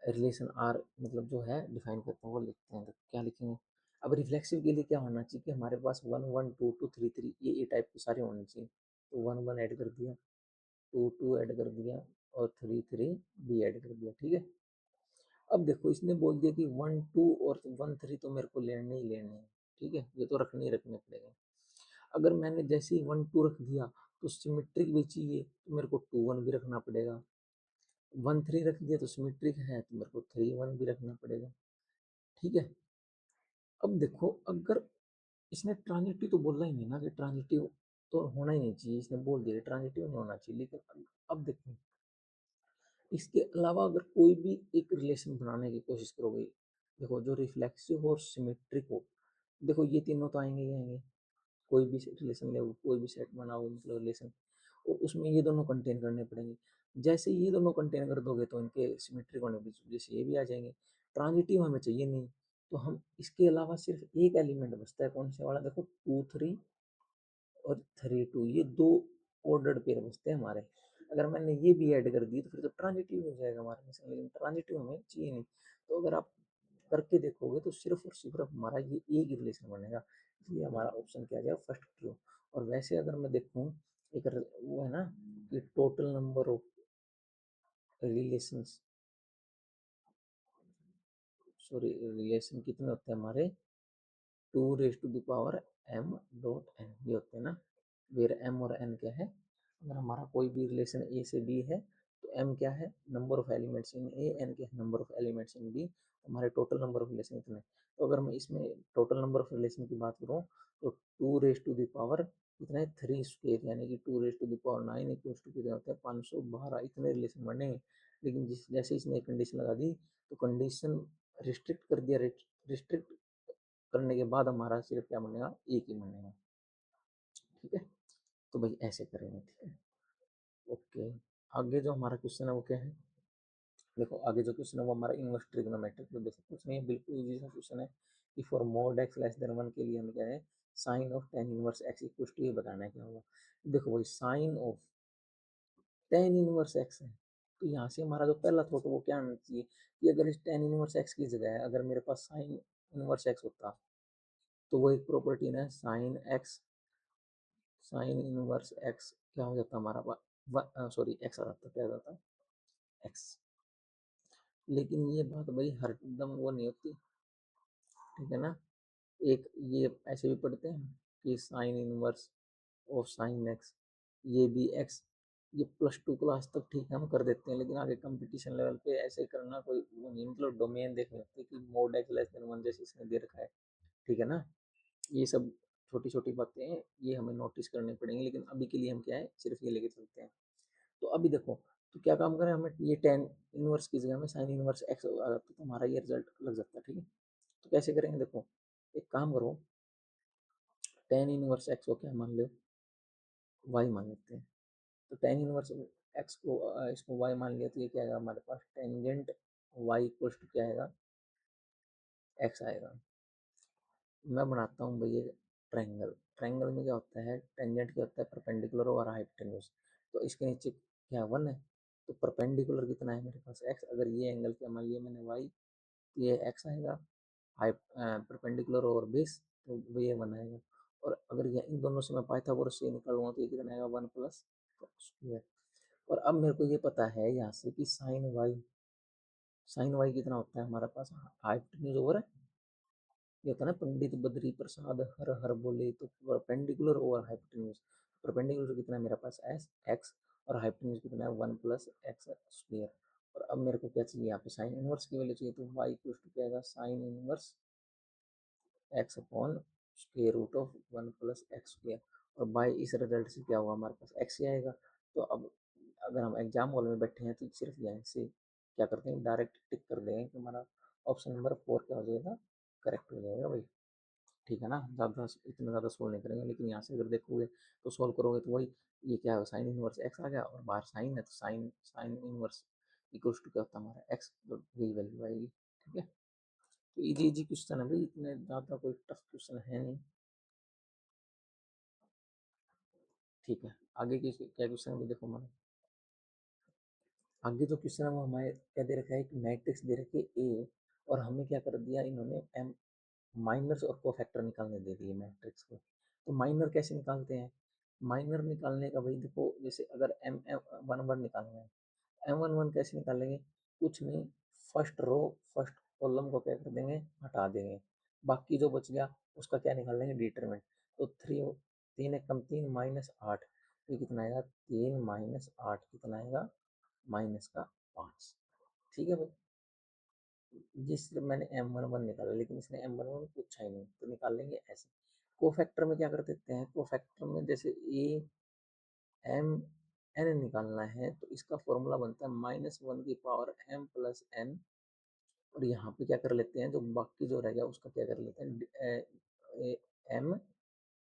रिलेशन आर मतलब जो है डिफाइन करता हूँ, वो लिखते हैं। तो क्या लिखेंगे? अब रिफ्लेक्सिव के लिए क्या होना चाहिए कि हमारे पास 1 1 2 2 3 3 ये टाइप के सारे होने चाहिए। तो 1 1 ऐड कर दिया, 2 2 ऐड कर दिया और 3 3 भी ऐड कर दिया। ठीक है। अब देखो इसने बोल दिया कि 1 2 और 1 3 तो मेरे को लेने ही लेने हैं। ठीक है, ये तो रखने ही रखने पड़ेगा। अगर मैंने जैसे ही 1 2 रख दिया तो सिमेट्रिक भी चाहिए, तो मेरे को 2 1 भी रखना पड़ेगा। 1 3 रख दिया तो सिमेट्रिक है, तो मेरे को 3 1 भी रखना पड़ेगा। ठीक है। अब देखो अगर इसने ट्रांजिटिव तो बोला ही नहीं ना कि ट्रांजिटिव तो होना ही नहीं चाहिए, इसने बोल दिया ट्रांजिटिव नहीं होना चाहिए, लेकिन अब देखो इसके अलावा अगर कोई भी एक रिलेशन बनाने की कोशिश करोगे, देखो जो रिफ्लेक्सिव और सिमेट्रिक हो, देखो ये तीनों तो आएंगे ही आएंगे। कोई भी रिलेशन ले, कोई भी सेट बनाओ मतलब रिलेशन, और उसमें ये दोनों कंटेन करने पड़ेंगे। जैसे ये दोनों कंटेन कर दोगे तो इनके सिमेट्रिक होने की वजह से ये भी आ जाएंगे। ट्रांजिटिव हमें चाहिए नहीं, तो हम इसके अलावा सिर्फ एक एलिमेंट बचता है, कौन से वाला, देखो 2 3 और 3 2, ये दो ऑर्डर्ड पेयर बचते हैं हमारे। अगर मैंने ये भी ऐड कर दी तो फिर तो ट्रांजिटिव हो जाएगा हमारे में, लेकिन ट्रांजिटिव हमें चाहिए नहीं। तो अगर आप करके देखोगे तो सिर्फ और सिर्फ हमारा ये एक ही रिलेशन बनेगा, इसलिए हमारा ऑप्शन क्या आ जाएगा, फर्स्ट ट्रू। और वैसे अगर मैं देखूँ, एक वो है ना कि total number of relations, sorry relation कितने होते हैं हमारे, 2 raised to the power m.n ये होते हैं ना। वेर m और n क्या है, अगर हमारा कोई भी रिलेशन a से b है तो m क्या है, number of elements in a, n क्या है, number of elements in b। हमारे टोटल नंबर ऑफ रिलेशन इतने। तो अगर मैं इसमें टोटल नंबर ऑफ रिलेशन की बात करूँ तो 2 raised to the power कितना है, 3 स्क्वेयर, यानी कि 2 raised to the power 9 equals to कितने होते हैं, 512, इतने रिलेशन बनेंगे। लेकिन जिस जैसे इसने एक कंडीशन लगा दी, तो कंडीशन रिस्ट्रिक्ट कर दिया, रिस्ट्रिक्ट करने के बाद हमारा सिर्फ क्या बनेगा, एक ही बनेगा। ठीक है, तो भाई ऐसे करेंगे। ठीक है, ओके। आगे जो हमारा क्वेश्चन है वो क्या है, देखो आगे जो क्वेश्चन है वो हमारा इनवर्स ट्रिग्नोमेट्रिक, तो देखो कुछ नहीं है, बिल्कुल इजी सा क्वेश्चन है कि for mod x less than 1 के लिए हमें क्या है, sine of tan inverse x equal to, ये बताना है क्या होगा। देखो भाई sine of tan inverse x है, तो यहाँ से हमारा जो पहला थॉट वो क्या आना चाहिए कि अगर इस टेन इनवर्स एक्स की जगह है अगर मेरे पास साइन इनवर्स एक्स होता, तो वो एक प्रॉपर्टी ना sine x, sign inverse x क्या हो जाता हमारा, सॉरी एक्स आ जाता, क्या आ जाता, एक्स। लेकिन ये बात भाई हर एकदम वो नहीं होती, ठीक है ना। एक ये ऐसे भी पढ़ते हैं कि sine inverse of sine x, ये भी एक्स, ये +2 क्लास तक ठीक है हम कर देते हैं, लेकिन आगे कंपटीशन लेवल पे ऐसे करना कोई वो नहीं, मतलब डोमेन देखने होते कि मोड एक्स लेस देन 1 जैसे इसने दे रखा है, ठीक है ना। ये सब छोटी छोटी बातें हैं, ये हमें नोटिस करनी पड़ेंगी, लेकिन अभी के लिए हम क्या है सिर्फ ये लेके चलते हैं। तो अभी देखो, तो क्या काम करें, हमें ये टेन इनवर्स की जगह में साइन इनवर्स एक्स आ जाता तो हमारा ये रिजल्ट लग जाता है। ठीक है, तो कैसे करेंगे, देखो एक काम करो, टेन इनवर्स एक्स को क्या मान लो, वाई मान लेते हैं। तो टेन इनवर्स एक्स को इसको वाई मान लिया, तो ये क्या आएगा हमारे पास, टेंजेंट वाई इक्वल्स टू क्या आएगा, एक्स आएगा। मैं बनाता हूँ भैया ट्रायंगल। ट्रायंगल में क्या होता है, टेंजेंट क्या होता है, परपेंडिकुलर और हाइपोटेन्यूज। तो इसके नीचे क्या 1 है, तो परपेंडिकुलर कितना है मेरे पास, एक्स। अगर ये एंगल क्या मान लिया मैंने वाई, तो ये एक्स आएगा, हाइप परपेंडिकुलर और बेस, तो ये 1 आएगा। और अगर ये इन दोनों से मैं पाइथागोरस से निकालूंगा तो ये कितना आएगा, 1 + और अब मेरे को ये पता है यहाँ से कि साइन वाई कितना होता है हमारे पास, हाइपोटेन्यूज ओवर, ये होता है ना पंडित बद्री प्रसाद हर हर बोले, तो परपेंडिकुलर ओवर हाइपोटेन्यूज। परपेंडिकुलर कितना है मेरे पास, एस एक्स, और हाइपोटेन्यूज कितना है, 1 + x²। और अब मेरे को क्या चाहिए, यहाँ पे साइन इनवर्स की वैल्यू चाहिए, तो वाई इक्वल टू क्या आएगा, sine inverse x upon square root of 1 + x²। और बाई इस रिजल्ट से क्या हुआ, हमारे पास एक्स ही आएगा। तो अब अगर हम एग्जाम हॉल में बैठे हैं तो सिर्फ यहाँ से क्या करते हैं, डायरेक्ट टिक कर देंगे कि हमारा ऑप्शन नंबर 4 क्या हो जाएगा, करेक्ट हो जाएगा भाई। ठीक है ना, ज़्यादा इतना ज़्यादा सोल्व नहीं करेंगे, लेकिन यहाँ से अगर देखोगे तो सोल्व करोगे तो वही, ये क्या है, साइन इनवर्स एक्स आ गया, और बाहर साइन है तो sine sine inverse equals to क्या होता है हमारा एक्स, तो यही वैल्यू आएगी। ठीक है, तो इजी इजी क्वेश्चन है भाई, इतने ज़्यादा कोई टफ क्वेश्चन है नहीं। ठीक है, आगे की क्या क्वेश्चन है देखो हमारा, आगे जो क्वेश्चन है वो हमारे क्या दे रखा है, एक मैट्रिक्स दे रखी है ए, और हमें क्या कर दिया इन्होंने, एम माइनर्स और कोफैक्टर निकालने दे दिए मैट्रिक्स को। तो माइनर कैसे निकालते हैं? माइनर निकालने का भाई देखो, जैसे अगर एम एम वन वन निकालना है, एम वन वन कैसे निकालेंगे? कुछ नहीं, फर्स्ट रो फर्स्ट कॉलम को क्या कर देंगे, हटा देंगे, बाकी जो बच गया उसका क्या निकाल लेंगे, डिटरमिनेंट। तो थ्री, तीन एक कम तीन माइनस आठ, ये कितना आएगा, तीन माइनस आठ कितना आएगा, माइनस का पाँच। ठीक है भाई, जिस मैंने एम वन वन निकाला, लेकिन इसने एम वन वन पूछा ही नहीं, तो निकाल लेंगे ऐसे। कोफैक्टर में क्या कर देते हैं, कोफैक्टर में जैसे ए एम एन निकालना है, तो इसका फॉर्मूला बनता है माइनस वन की पावर एम प्लस एन, और यहाँ पे क्या कर लेते हैं, जो बाकी जो रह गया उसका क्या कर लेते हैं, एम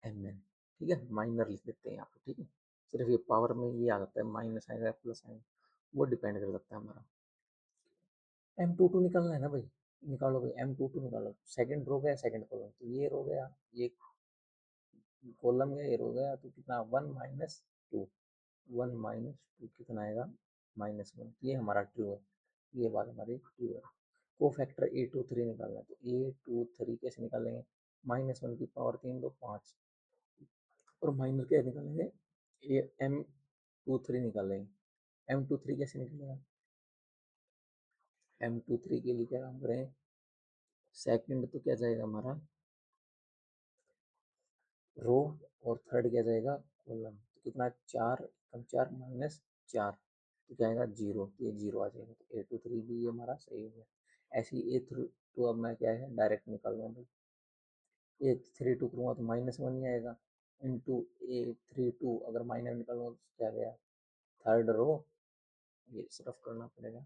एम एन। ठीक है, माइनर लिख देते हैं यहाँ पे। ठीक है, सिर्फ ये पावर में ये आ जाता है, माइनस आएगा प्लस आएगा, वो डिपेंड कर सकता है हमारा। एम टू टू निकालना है ना भाई, निकालो भाई, एम टू टू निकालो। सेकंड रो गया, सेकंड कॉलम, तो ये रो गया, ये कॉलम गया, ये रो गया, तो कितना, one minus two, one minus two कितना आएगा, माइनस वन। ये हमारा ट्रू है, ये बात हमारी ट्रू है। को फैक्टर ए टू थ्री निकालना है, तो ए टू थ्री कैसे निकालेंगे, माइनस वन की पावर तीन दो पाँच, और माइनस क्या निकालेंगे, ए एम टू थ्री निकालेंगे। एम टू थ्री कैसे निकलेगा, एम टू थ्री के लिए क्या काम करें, सेकंड तो क्या जाएगा हमारा, रो, और थर्ड क्या जाएगा, कॉलम। तो कितना, चार कम चार माइनस चार, तो क्या आएगा, जीरो, तो ये जीरो आ जाएगा, तो ए टू थ्री भी ये हमारा सही हो गया। ऐसे ही ए थ्री टू, अब मैं क्या है डायरेक्ट निकाल लूँगा, ए थ्री टू करूँगा तो माइनस वन ही आएगा, इंटू ए थ्री टू, अगर माइनस निकालूंगा तो क्या गया, थर्ड रो, ये सिर्फ करना पड़ेगा,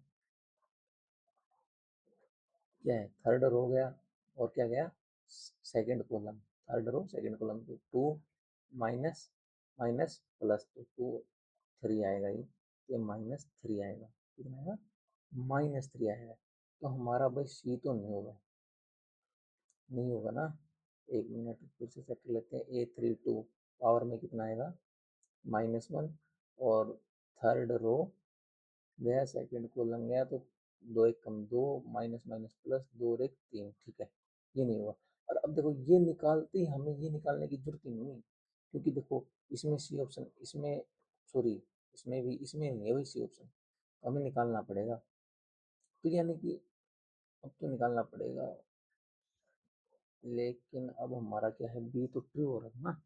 क्या है, थर्ड रो गया, और क्या गया, second column, third row second column, तो टू माइनस माइनस प्लस, तो टू थ्री आएगा, ये माइनस थ्री आएगा, कितना आएगा, माइनस थ्री आएगा। तो हमारा भाई सी तो नहीं होगा, नहीं होगा ना, एक मिनट फिर से चेक कर लेते हैं, ए थ्री टू पावर में कितना आएगा, माइनस वन, और थर्ड रो गया, सेकंड कॉलम गया, तो दो एक कम दो, माइनस माइनस प्लस, दो और एक तीन। ठीक है, ये नहीं हुआ। और अब देखो, ये निकालते ही हमें ये निकालने की जरूरत ही नहीं, क्योंकि देखो इसमें सी ऑप्शन, इसमें सॉरी, इसमें भी, इसमें नहीं है भाई सी ऑप्शन, तो हमें निकालना पड़ेगा। तो यानी कि अब तो निकालना पड़ेगा, लेकिन अब हमारा क्या है, बी तो ट्रू हो रहा है ना,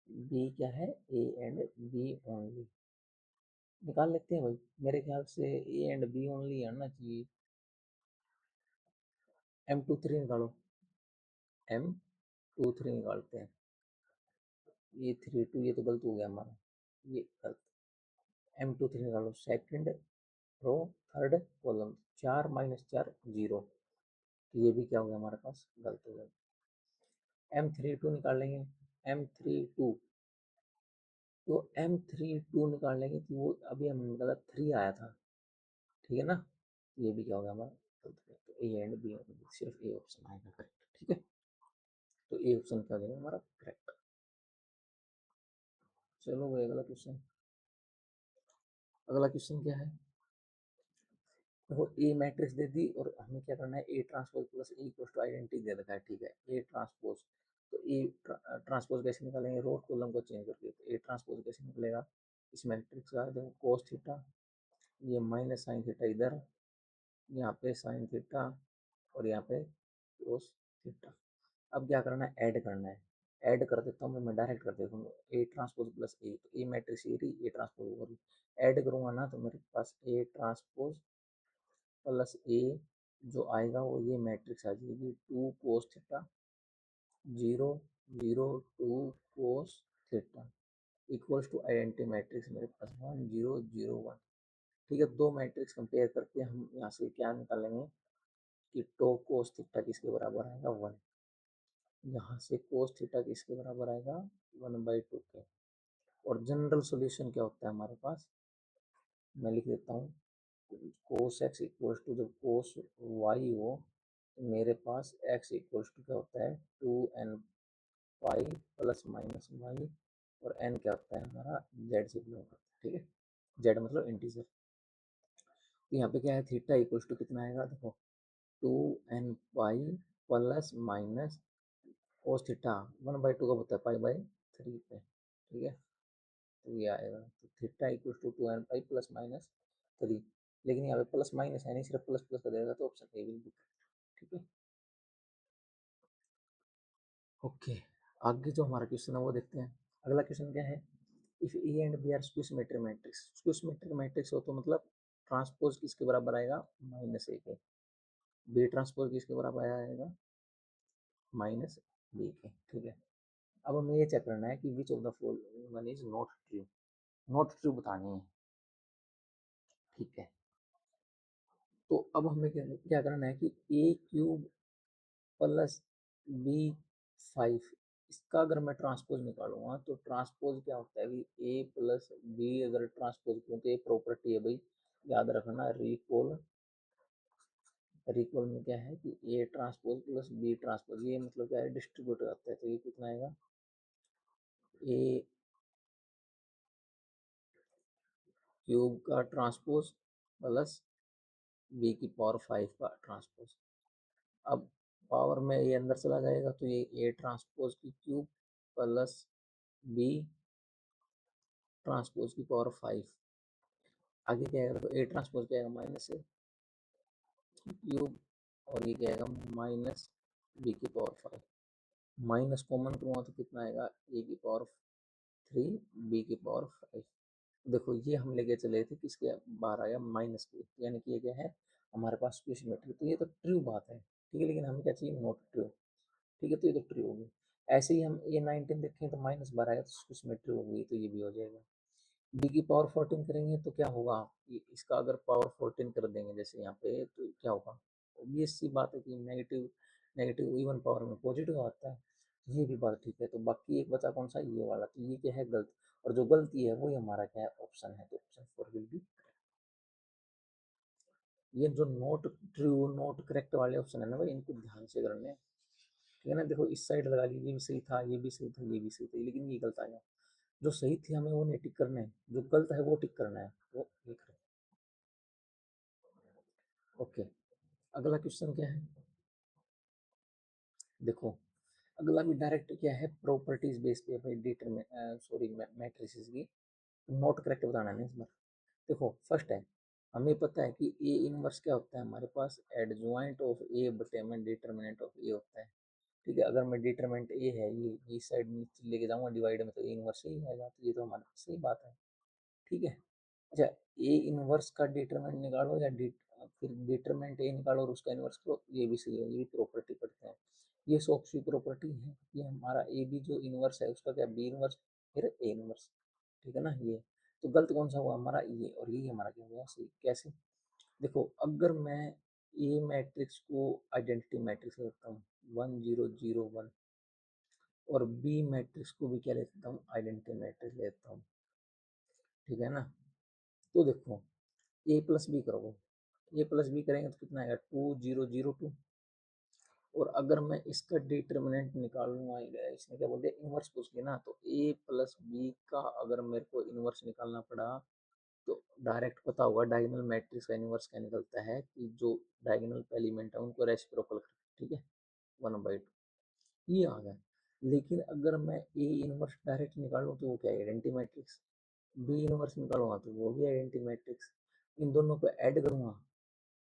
बी क्या है, ए एंड बी ओनली, निकाल लेते हैं भाई, मेरे ख्याल से ए एंड बी ओनली आना चाहिए। एम टू थ्री निकालो, एम टू थ्री निकालते हैं, ये थ्री टू, ये तो गलत हो गया हमारा, ये गलत, एम टू थ्री निकालो, सेकंड रो थर्ड कॉलम, चार माइनस चार जीरो, तो ये भी क्या हो गया हमारे पास, गलत हो गया। एम थ्री टू निकाल लेंगे, एम थ्री टू, तो एम थ्री टू निकाल लेंगे, तो वो अभी हमने निकाला थ्री आया था, ठीक है ना, तो ये भी क्या हो गया हमारा, गलत हो गया। तो ए एंड बी, सिर्फ ए ऑप्शन आएगा करेक्ट। ठीक है, तो ए ऑप्शन क्या हो जाएगा हमारा करेक्ट। चलो भाई अगला क्वेश्चन, अगला क्वेश्चन क्या है, देखो ए मैट्रिक्स दे दी, और हमें क्या करना है, A transpose plus A equal to identity दे रखा है। ठीक है, ए ट्रांसपोज, तो ए ट्रांसपोज कैसे निकालेंगे, रो कॉलम को चेंज करके, तो ए ट्रांसपोज कैसे निकलेगा, इस मैट्रिक्स का देखो, कोस थीटा, ये माइनस साइन थीटा इधर, यहाँ पे साइन थीटा, और यहाँ पे कोस थीटा। अब क्या करना है, ऐड करना है, ऐड कर देता हूँ मैं डायरेक्ट कर देता हूँ, ए ट्रांसपोज प्लस ए, तो ए मैट्रिक्स ये रही, ए ट्रांसपोज ओवर, ऐड करूँगा ना, तो मेरे पास ए ट्रांसपोज प्लस ए जो आएगा वो ये मैट्रिक्स आ जाएगी, two cos theta, zero zero two cos theta, equals to identity matrix मेरे पास वन जीरो जीरो वन। ठीक है, दो मैट्रिक्स कंपेयर करके हम यहाँ से क्या निकालेंगे, कि टो कोस थीटा किसके बराबर आएगा, वन, यहाँ से कोस थीटा किसके बराबर आएगा, वन बाई टू के। और जनरल सॉल्यूशन क्या होता है हमारे पास, मैं लिख देता हूँ, कोस एक्स इक्वल्स टू, जब कोस वाई हो, तो मेरे पास एक्स इक्वल्स टू क्या होता है, two n y plus minus y, और एन क्या होता है हमारा, जेड से बिलोंग करता है। ठीक है, जेड मतलब इंटीजर, तो यहाँ पे क्या है, थीटा इक्वल्स टू कितना आएगा, देखो two n y plus minus cos theta 1/2 कब होता है, पाई/3 पे, ठीक है। तो ये आएगा, तो theta equal to 2n pi plus minus 3। लेकिन यहाँ पे प्लस माइनस है नहीं, सिर्फ प्लस प्लस का देगा, तो ऑप्शन ए विल बी, ठीक है। ओके, आगे जो हमारा क्वेश्चन है वो देखते हैं। अगला क्वेश्चन क्या है, if a and b are skew symmetric matrix, skew symmetric matrix हो तो मतलब ट्रांसपोज किसके बराबर आएगा, -a के। बी ट्रांसपोज किसके बराबर आएगा, -b के, ठीक है। अब हमें ये चेक करना है कि which of the following one is not true, not true बतानी है, ठीक है। तो अब हमें क्या क्या करना है कि ए क्यूब प्लस बी 5, इसका अगर मैं ट्रांसपोज निकालूंगा तो ट्रांसपोज क्या होता है कि ए प्लस बी अगर ट्रांसपोज करूँ तो ये प्रॉपर्टी है भाई, याद रखना, रिकॉल, रिकॉल में क्या है कि a transpose plus b transpose, ये मतलब क्या है, डिस्ट्रीब्यूट करता है, तो ये कितना आएगा, ए क्यूब का ट्रांसपोज प्लस बी की पावर 5 का ट्रांसपोज। अब पावर में ये अंदर चला जाएगा तो ये ए ट्रांसपोज की क्यूब प्लस बी ट्रांसपोज की पावर 5, आगे क्या आएगा, तो ए ट्रांसपोज क्या आएगा, माइनस ए क्यूब, और ये क्या आएगा, माइनस बी की पावर 5। माइनस कॉमन करूँगा तो कितना आएगा, ए की पावर 3 बी की पावर 5। देखो ये हम लेके चले थे किसके, बाहर आया माइनस के, यानी कि ये क्या है हमारे पास स्क्यू सिमेट्री, तो ये तो ट्रू बात है, ठीक है। लेकिन हमें क्या चाहिए, नॉट ट्रू, ठीक है। तो ये तो ट्रू होगी। ऐसे ही हम ये 19 देखें तो -12 आएगा, तो स्क्यू सिमेट्री हो गई, तो ये भी हो जाएगा। बी की पावर 14 करेंगे तो क्या होगा, इसका अगर पावर 14 कर देंगे जैसे यहाँ पे, तो क्या होगा, ऑब्वियस सी बात है कि नेगेटिव, नेगेटिव इवन पावर में पॉजिटिव आता है, ये भी बात ठीक है। तो बाकी एक बचा कौन सा, ये वाला, तो ये क्या है, गलत, और जो गलती है वो हमारा क्या है, ऑप्शन है, तो ऑप्शन 4 विल बी। ये जो नोट ट्रू नोट करेक्ट वाले ऑप्शन है ना भाई, इनको ध्यान से करने हैं, ठीक है ना। देखो इस साइड लगा लीजिए, ये भी सही था, ये भी सही था, ये भी सही था, लेकिन ये गलत आया। जो सही थे हमें वो नहीं टिक करना है, जो गलत है वो टिक करना है, वो ये करें। ओके, अगला क्वेश्चन क्या है, देखो अगला भी डायरेक्ट क्या है, प्रॉपर्टीज बेस पे भाई डिटरमिन, सॉरी मैट्रिसेस की नोट करेक्ट बताना है इस बार। देखो फर्स्ट है, हमें पता है कि ए इनवर्स क्या होता है हमारे पास, एडजॉइंट ऑफ ए बटे में डिटरमिनेंट ऑफ ए होता है, ठीक है। अगर मैं डिटरमिनेंट ए है, ये इस साइड नीचे लेके जाऊंगा डिवाइड में, तो ए इनवर्स ही आएगा, तो ये तो हमारे पास सही बात है, ठीक है। अच्छा, ए इनवर्स का डिटरमिनेंट निकालो या फिर डिटरमिनेंट ए निकालो और उसका इनवर्स करो, ये भी सही है, ये भी प्रॉपर्टी पढ़ते हैं। ये सॉक्सी प्रॉपर्टी है, ये हमारा ए बी जो इनवर्स है उसका क्या, बी इनवर्स फिर ए इनवर्स, ठीक है ना। ये तो गलत कौन सा हुआ हमारा, ये, और ये हमारा क्या हुआ सही, कैसे, देखो अगर मैं ए मैट्रिक्स को आइडेंटिटी मैट्रिक्स लेता हूँ 1 0 0 1, और बी मैट्रिक्स को भी क्या लेता हूँ, आइडेंटिटी मैट्रिक्स लेता हूँ, ठीक है ना। तो देखो ए प्लस बी करोगे, ए प्लस बी करेंगे तो कितना आएगा, 2 0 0 2, और अगर मैं इसका डिटर्मिनेंट निकालूंगा, इसने क्या बोल दिया, इनवर्स पूछ लिया ना, तो ए प्लस बी का अगर मेरे को इनवर्स निकालना पड़ा, तो डायरेक्ट पता होगा डायगोनल मैट्रिक्स का इनवर्स क्या निकलता है, कि जो डायगोनल एलिमेंट है उनको रेसिप्रोकल कर, ठीक है, 1/2 ये आ गया। लेकिन अगर मैं ए इनवर्स डायरेक्ट निकालूं तो वो क्या है, आइडेंटिटी मैट्रिक्स, बी इनवर्स निकालूंगा तो वो भी आइडेंटिटी मैट्रिक्स, इन दोनों को ऐड करूंगा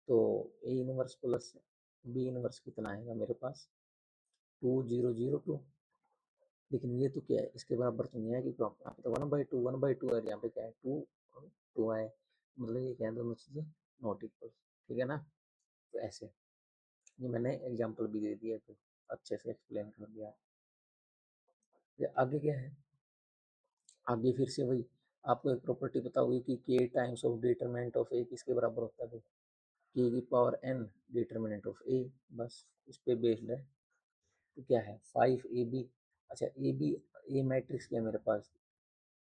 तो a inverse plus b inverse कितना आएगा मेरे पास, 2 0 0 2। लेकिन ये तो क्या है, इसके बराबर तो नहीं है, क्योंकि यहाँ पे तो 1/2 है, यहाँ पे क्या है, 2 है, मतलब ये क्या है, दोनों चीजें नॉट इक्वल, ठीक है ना। तो ऐसे, ये मैंने एग्जाम्पल भी दे दिया, तो अच्छे से एक्सप्लेन कर दिया। ये आगे क्या है, आगे फिर से वही, आपको एक प्रॉपर्टी पता होगी कि के टाइम्स ऑफ डिटरमिनेंट ऑफ ए किसके बराबर होता है, के की पावर n डिटरमिनेंट ऑफ ए, बस इस पे बेस्ड है। तो क्या है, 5ab, अच्छा ए बी, ए मैट्रिक्स क्या है मेरे पास,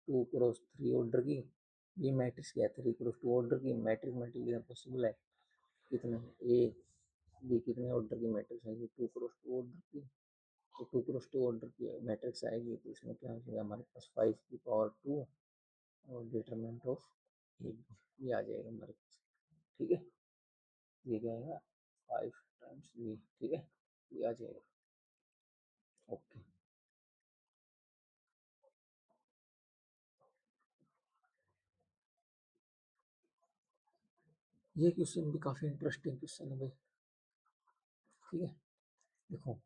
2 क्रॉस 3 ऑर्डर की, बी मैट्रिक्स क्या है, 3 क्रॉस 2 ऑर्डर की, मैट्रिक्स मल्टीप्लिकेशन पॉसिबल है, कितने, ए बी कितने ऑर्डर की मैट्रिक्स है, 2 क्रॉस 2 ऑर्डर की, तो 2 क्रॉस 2 ऑर्डर की मैट्रिक्स आएगी, तो इसमें क्या हो जाएगा हमारे पास 5 की पावर 2 और डिटरमिनेंट ऑफ ए, ये आ जाएगा हमारे पास, ठीक है। ये क्या आएगा, 5 टाइम्स बी, ठीक है। ये आ जाएगा। ओके, ये क्वेश्चन भी काफी इंटरेस्टिंग क्वेश्चन है भाई। ठीक है, देखो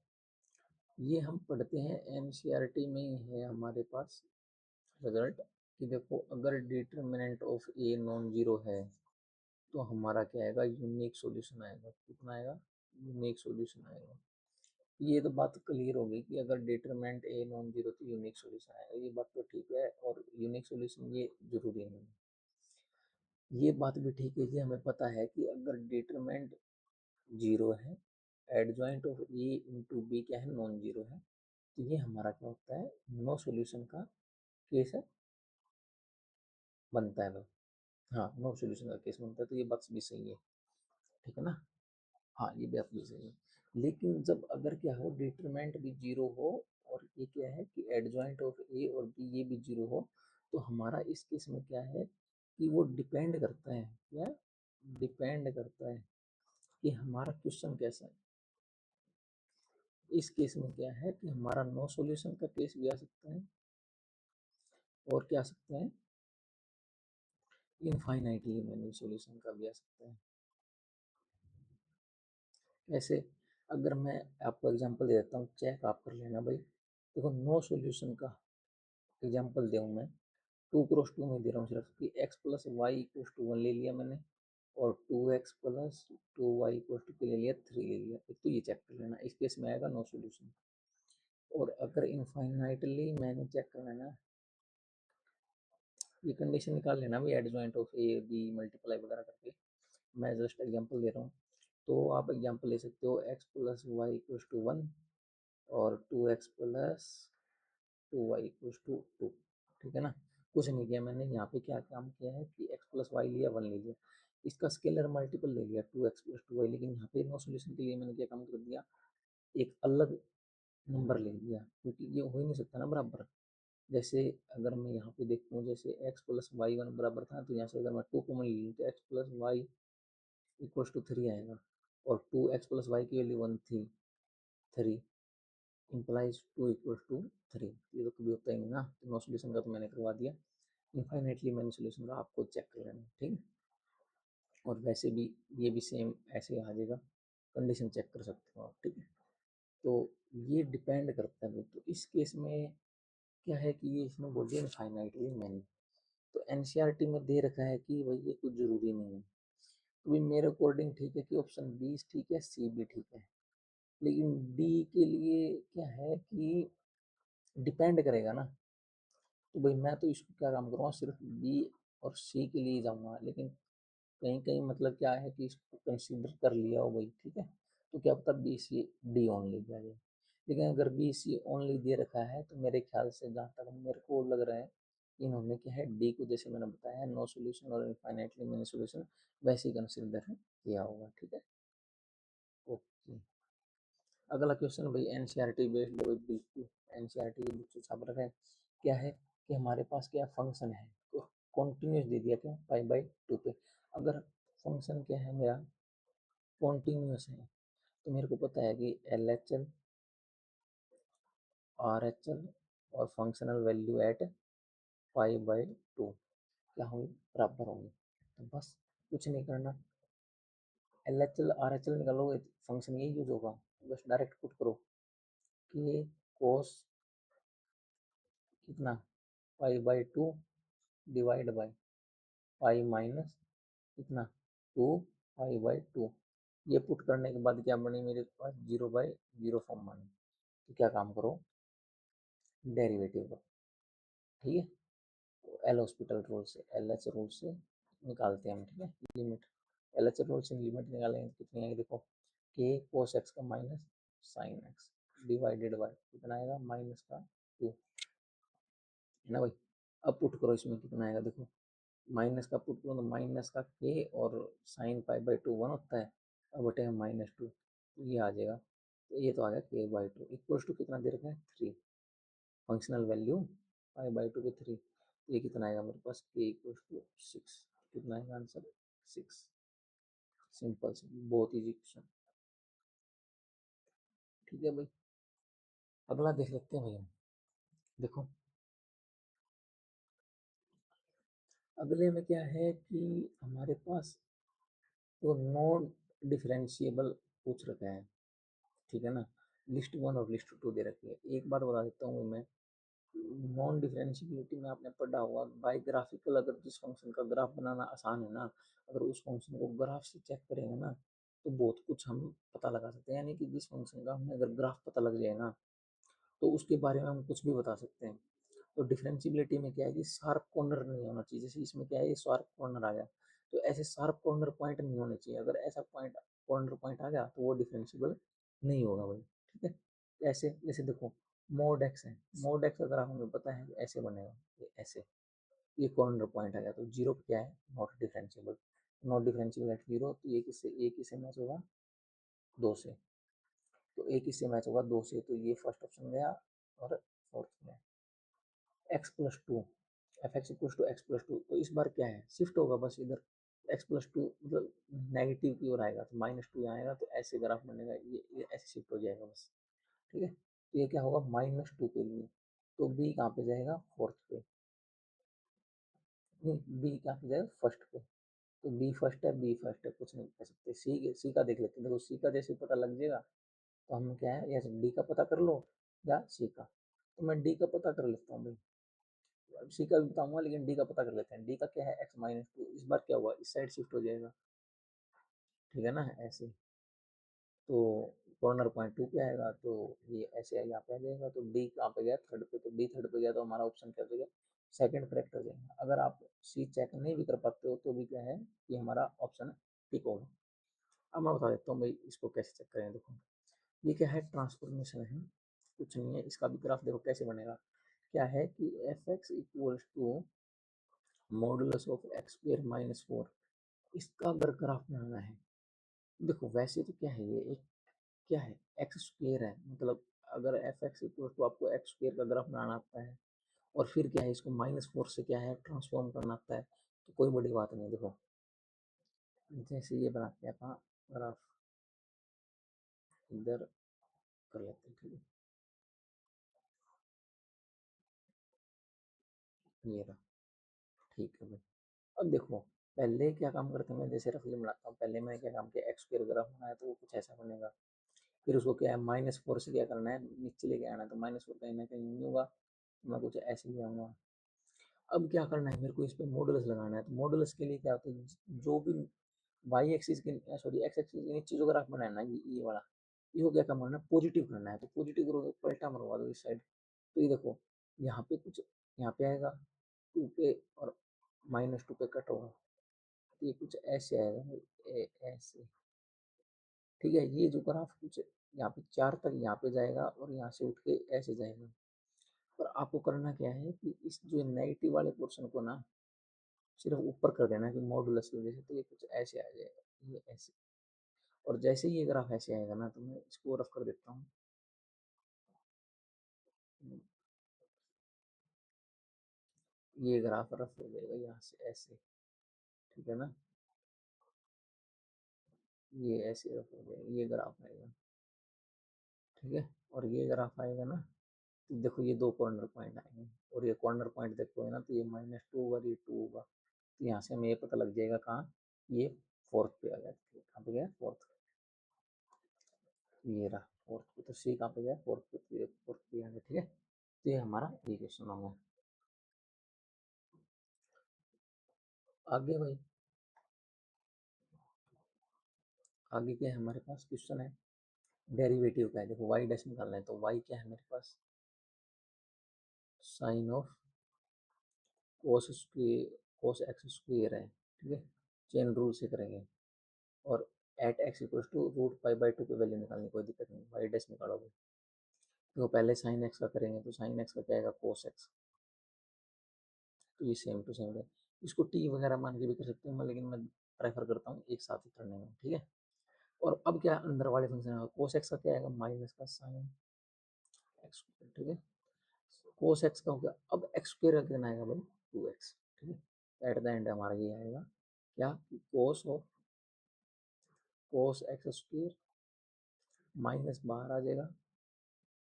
ये हम पढ़ते हैं एनसीईआरटी में ही है हमारे पास रिजल्ट, कि देखो अगर determinant of a non zero है तो हमारा क्या आएगा, यूनिक सॉल्यूशन आएगा। कितना आएगा, यूनिक सॉल्यूशन आएगा। ये तो बात क्लियर हो गई कि अगर डिटरमिनेंट ए नॉन जीरो तो यूनिक सॉल्यूशन आएगा, ये बात तो ठीक है। और यूनिक सॉल्यूशन ये जरूरी नहीं है, ये बात भी ठीक है कि हमें पता है कि अगर डिटरमिनेंट जीरो है, adjoint of a into b क्या है, नॉन जीरो है, तो ये हमारा क्या होता है, नो सॉल्यूशन का केस है, बनता है भाई। हाँ, नो सॉल्यूशन का केस बनता है, तो ये बात भी सही है। ठीक है ना, हाँ ये बात भी सही है। लेकिन जब अगर क्या हो, डिटरमिनेंट भी जीरो हो और ये क्या है कि एडजॉइंट ऑफ ए और बी ये भी जीरो हो, तो हमारा इस केस में क्या है कि वो डिपेंड करता है, क्या डिपेंड करता है कि हमारा क्वेश्चन कैसा है। इस केस में क्या है कि हमारा नो सॉल्यूशन का केस भी आ सकता है और क्या आ सकता है, इनफाइनाइटली मैनी सॉल्यूशन का भी आ सकता है। ऐसे अगर मैं आपको एग्जांपल दे देता हूँ, चेक आप कर लेना भाई। देखो नो सॉल्यूशन का एग्जांपल दूँ मैं, टू क्रॉस टू में दे रहा हूँ सिर्फ कि x plus y equals to one ले लिया मैंने, और two x plus two y equals to ले लिया, थ्री ले लिया। एक तो ये चेक कर लेना, इस केस में आएगा नो सॉल्यूशन। और अगर इनफाइनाइटली मैंने चेक करना है ना, ये कंडीशन निकाल लेना भाई, adjoint of a b multiply वगैरह करके। मैं जस्ट एग्जांपल दे रहा हूँ, तो आप एग्जांपल ले सकते हो x plus y equals to one और two x plus two y equals to two. ठीक है ना, कुछ नहीं किया मैंने यहाँ पे, क्या काम किया है कि एक्स प्लस वाई लिया, वन ले लिया, इसका स्केलर मल्टीपल ले लिया two x plus two y. लेकिन यहाँ पे नो सोल्यूशन के लिए मैंने क्या काम कर दिया, एक अलग नंबर ले लिया, क्योंकि ये हो ही नहीं सकता ना बराबर। जैसे अगर मैं यहाँ पे देखूँ, जैसे एक्स प्लस वाई वन बराबर था, तो यहाँ से अगर मैं टू कॉमन ले लूँ तो x plus y equals to three आएगा, और टू एक्स प्लस वाई की वैल्यू वन थी, three implies two equals to three. ये तो कभी होता ही नहीं ना, तो नो सोल्यूशन का तो मैंने करवा दिया, इनफाइनेटली मैंने सोल्यूशन का आपको चेक कर लेना। ठीक है, और वैसे भी ये भी सेम ऐसे आ जाएगा, कंडीशन चेक कर सकते हो आप। ठीक है, तो ये डिपेंड करता है। तो इस केस में क्या है कि ये इसमें बोल दिया इनफाइनाइटली मैनी, तो एनसीईआरटी में दे रखा है कि भाई ये कुछ जरूरी नहीं है। तो भाई मेरे अकॉर्डिंग ठीक है कि ऑप्शन बी ठीक है, सी भी ठीक है। लेकिन डी के लिए क्या है कि डिपेंड करेगा ना, तो भाई मैं तो इसको क्या काम करूँगा, सिर्फ बी और सी के लिए जाऊँगा। लेकिन कहीं कहीं मतलब क्या है कि इसको कंसीडर कर लिया हो भाई, ठीक है, तो क्या पता बी सी डी ओनली आ जाए। लेकिन अगर बी सी ओनली दे रखा है तो मेरे ख्याल से, जहाँ तक मेरे को लग रहा है, इन्होंने क्या है डी को, जैसे मैंने बताया नो सोल्यूशन और इनफाइनाइटली मैनी सोल्यूशन, वैसे ही कंसिडर किया होगा। ठीक है, ओके। अगला क्वेश्चन भाई एनसीईआरटी बेस्ड है भाई, बिल्कुल एनसीईआरटी के बुक से छाप रखा है। क्या है कि हमारे पास क्या फंक्शन है, तो कॉन्टिन्यूस दे दिया क्या, पाई बाई टू पे। अगर फंक्शन क्या है मेरा, कॉन्टिन्यूस है, तो मेरे को पता है कि L H L, R H L और functional value at pi by two क्या होंगे, बराबर होंगे। तो बस कुछ नहीं करना, L H L R H L निकालोगे, फंक्शन यही यूज होगा, बस डायरेक्ट पुट करो कि कोस कितना, pi by two divide by pi minus कितना, टू पाई बाई टू। ये पुट करने के बाद क्या बनी मेरे पास, जीरो बाई जीरो फॉर्म बनी। तो क्या काम करो, डेरिवेटिव करो। ठीक है, तो एल हॉस्पिटल रूल से, एल एच रूल से निकालते हैं हम। ठीक है, लिमिट, एल एच रूल से लिमिट निकालेंगे तो कितनी आएगी, देखो के कोस एक्स का minus sine x divided by कितना आएगा, माइनस का टू, है ना भाई। अब पुट करो इसमें कितना आएगा, देखो माइनस का पुट करो तो माइनस का के और sine pi by to one होता है, और बटे माइनस टू, तो ये आ जाएगा। तो ये तो आ गया के बाई टू इक्वल्स टू कितना दे रखा है, three, functional value pi by to पे थ्री। तो ये कितना आएगा मेरे पास, के इक्वल्स टू सिक्स। कितना आएगा आंसर, सिक्स। सिंपल से बहुत ईजी क्वेश्चन। ठीक है भाई, अगला देख लेते हैं भाई हम। देखो अगले में क्या है कि हमारे पास तो नॉन डिफरेंशिएबल पूछ रखा है, ठीक है ना। लिस्ट वन और लिस्ट टू दे रखी है। एक बात बता देता हूँ मैं, नॉन डिफरेंशिएबिलिटी में आपने पढ़ा होगा बाई ग्राफिकल, अगर जिस फंक्शन का ग्राफ बनाना आसान है ना, अगर उस फंक्शन को ग्राफ से चेक करेंगे ना तो बहुत कुछ हम पता लगा सकते हैं। यानी कि जिस फंक्शन का हमें अगर ग्राफ पता लग जाए ना तो उसके बारे में हम कुछ भी बता सकते हैं। तो डिफरेंशियबिलिटी में क्या है कि शार्प कॉर्नर नहीं होना चाहिए। जैसे इसमें क्या है, ये शार्प कॉर्नर आ गया, तो ऐसे शार्प कॉर्नर पॉइंट नहीं होने चाहिए। अगर ऐसा पॉइंट कॉर्नर पॉइंट आ गया तो वो डिफरेंशियबल नहीं होगा भाई, ठीक है। ऐसे जैसे देखो मोड एक्स है, मोड एक्स अगर हमें पता है ऐसे बनेगा, ये ऐसे, ये कॉर्नर पॉइंट आ गया तो जीरो क्या है, not differentiable. Not differentiable eight zero, तो ये किससे मैच होगा, दो से। तो एक किससे मैच होगा, दो से, तो ये फर्स्ट ऑप्शन गया। और फोर्थ में x plus two, f x equal to x plus two, तो इस बार क्या है, शिफ्ट होगा बस इधर। एक्स प्लस टू मतलब नेगेटिव की ओर आएगा तो माइनस टू यहाँ आएगा, तो ऐसे ग्राफ बनेगा, ये ऐसे शिफ्ट हो जाएगा बस, ठीक है। तो ये क्या होगा, माइनस टू के लिए, तो बी कहाँ पे जाएगा, फोर्थ पे। नहीं, बी कहाँ पे जाएगा, फर्स्ट पे। तो बी फर्स्ट है, बी फर्स्ट है, कुछ नहीं कर सकते। सी का देख लेते हैं। देखो सी का जैसे पता लग जाएगा तो हम क्या है, या डी का पता कर लो या सी का। तो मैं डी का पता कर लेता हूँ भाई, सी का भी बताऊंगा लेकिन डी का पता कर लेते हैं। डी का क्या है, एक्स माइनस टू, इस बार क्या हुआ, इस साइड शिफ्ट हो जाएगा, ठीक है ना, ऐसे। तो कॉर्नर पॉइंट टू पे आएगा, तो ये ऐसे यहाँ पे आ जाएगा। तो डी कहाँ पे गया, थर्ड पे, तो डी थर्ड पे गया तो हमारा ऑप्शन क्या हो जाएगा, सेकंड करेक्ट हो जाएगा। अगर आप सी चेक नहीं भी कर पाते हो तो भी क्या है कि हमारा ऑप्शन ठीक होगा। अब मैं बता देता हूँ भाई इसको कैसे चेक करें। देखो ये क्या है, ट्रांसफॉर्मेशन है, कुछ नहीं है। इसका भी ग्राफ देखो कैसे बनेगा, क्या है कि f x equals to modulus of x square minus four, इसका अगर ग्राफ बनाना है, देखो वैसे तो क्या है, ये एक क्या है, एक्स स्क्वायर है, मतलब अगर एफ एक्स इक्वल टू आपको एक्स स्क्वायर का ग्राफ बनाना आता है और फिर क्या है इसको माइनस फोर से क्या है ट्रांसफॉर्म करना आता है, तो कोई बड़ी बात नहीं। देखो जैसे ये बनाते हैं अपना ग्राफ, इधर कर लेते हैं, ठीक है, ये रहा, ठीक है भाई। अब देखो पहले क्या काम करते हैं, मैं जैसे रफली बनाता हूँ, पहले मैंने क्या काम किया, एक्स स्क्वायर ग्राफ बनाया तो वो कुछ ऐसा बनेगा। फिर उसको क्या है, माइनस फोर से क्या करना है, नीचे लेके आना है, तो माइनस फोर कहीं ना कहीं नहीं होगा, तो मैं कुछ ऐसे ले आऊँगा। अब क्या करना है मेरे को, इस पे मॉडुलस लगाना है। तो मॉडुलस के लिए क्या होता है, जो भी वाई एक्सिस के, सॉरी एक्स एक्सिस के नीचे जो ग्राफ बनाना है, ये वाला, इसको क्या करना है, पॉजिटिव करना है। तो पॉजिटिव करोगे, पलटा मरवा दो इस साइड। तो ये देखो यहाँ पे कुछ, यहाँ पे आएगा टू पे और माइनस टू पे कट होगा, तो ये कुछ ऐसे आएगा, ऐसे, ठीक है। ये जो ग्राफ कुछ यहाँ पे चार तक यहाँ पे जाएगा और यहाँ से उठ के ऐसे जाएगा। पर आपको करना क्या है कि इस जो नेगेटिव वाले पोर्शन को ना सिर्फ ऊपर कर देना है कि मॉडुलस की वजह से, तो ये कुछ ऐसे आ जाएगा, ये ऐसे। और जैसे ही ये ग्राफ ऐसे आएगा ना तो मैं इसको रफ कर देता हूँ, ये ग्राफ रफ हो जाएगा यहाँ से ऐसे, ठीक है ना, ये ऐसे रफ हो जाएगा, ये ग्राफ आएगा, ठीक है। और ये ग्राफ आएगा ना, तो देखो ये दो कॉर्नर पॉइंट आएंगे, और ये कॉर्नर पॉइंट देखो है ना, तो ये माइनस टू होगा, ये टू होगा। तो यहाँ से हमें ये पता लग जाएगा कहाँ, ये फोर्थ पे आ गया, कहाँ पे गया, फोर्थ, ये रहा फोर्थ पे। तो सी कहाँ पे गया, फोर्थ पे, तो ये फोर्थ पे आ गया, ठीक है। तो ये हमारा ये क्वेश्चन होगा। आगे भाई, आगे क्या है हमारे पास क्वेश्चन है, डेरिवेटिव का है। देखो वाई डैश निकालना है, तो वाई क्या है मेरे पास, sine of cos square, cos x square है, ठीक है। चेन रूल से करेंगे, और at x equal to root pi by two की वैल्यू निकालनी, कोई दिक्कत नहीं, वाई डैश निकालोगे। तो पहले साइन एक्स का करेंगे, तो साइन एक्स का क्या आएगा, कोस एक्स, तो ये सेम टू सेम है। इसको टी वगैरह मान के भी कर सकते हैं, लेकिन मैं प्रेफर करता हूँ एक साथ ही करने में, ठीक है। और अब क्या अंदर वाले फंक्शन कोस एक्स का क्या आएगा, माइनस का साइन एक्स, ठीक है। कोस एक्स का हो गया, अब एक्स स्क्वायर का कितना आएगा भाई, टू एक्स, ठीक है। एट द एंड हमारा ये आएगा क्या, cos of cos x square minus बाहर आ जाएगा,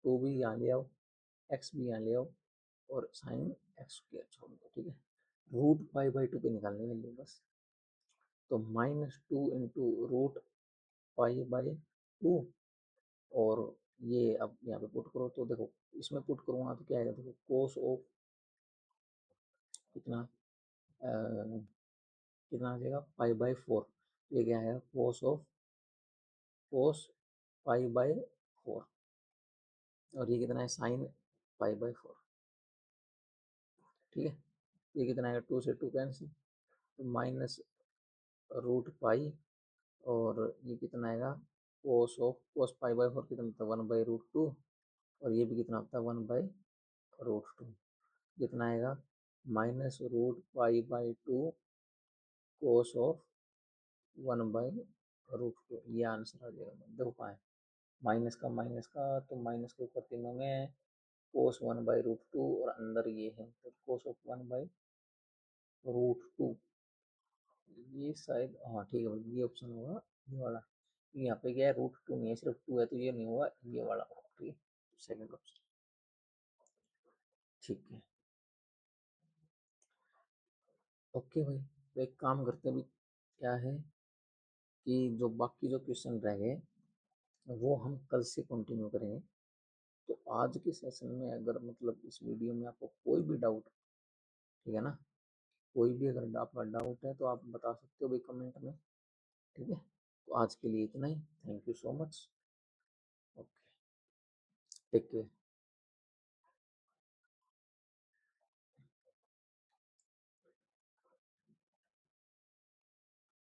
2 भी यहाँ ले आओ, x भी यहाँ ले आओ और साइन एक्स स्क्वायर छोड़ दो, ठीक है। रूट पाई बाई 2 पे निकालने के लिए बस, तो -2 इंटू रूट पाई बाई 2, और ये अब यहाँ पे पुट करो, तो देखो इसमें पुट करूँगा तो क्या आएगा, देखो कोस ऑफ कितना कितना आ जाएगा पाई बाई 4, ये क्या आएगा कोस पाई बाई 4, और ये कितना है साइन पाई बाई 4, ठीक है। ये कितना आएगा, 2 से 2 कैंसिल, तो माइनस रूट पाई, और ये कितना आएगा कोस पाई बाई 4 कितना होता है 1/√2, और ये भी कितना होता है 1/√2, कितना आएगा -√पाई/2 कोस ऑफ 1/√2, ये आंसर आ जाएगा। देखो कहाँ है, माइनस का तो माइनस के ऊपर तीनों में है, कोस 1/√2 और अंदर ये है तो कोस ऑफ 1/√2, ये शायद हाँ ठीक है भाई, ये ऑप्शन होगा, ये वाला। यहाँ पे क्या है, √2 नहीं है, सिर्फ 2 है, तो ये नहीं होगा, ये वाला होगा, ठीक है, सेकंड ऑप्शन, ठीक है। ओके भाई, तो एक काम करते हैं अभी, क्या है कि जो बाकी जो क्वेश्चन रह गए वो हम कल से कंटिन्यू करेंगे। तो आज के सेशन में अगर मतलब इस वीडियो में आपको कोई भी डाउट, ठीक है ना, कोई भी अगर आपका डाउट है तो आप बता सकते हो भाई कमेंट में, ठीक है। तो आज के लिए इतना ही, thank you so much, okay, take care.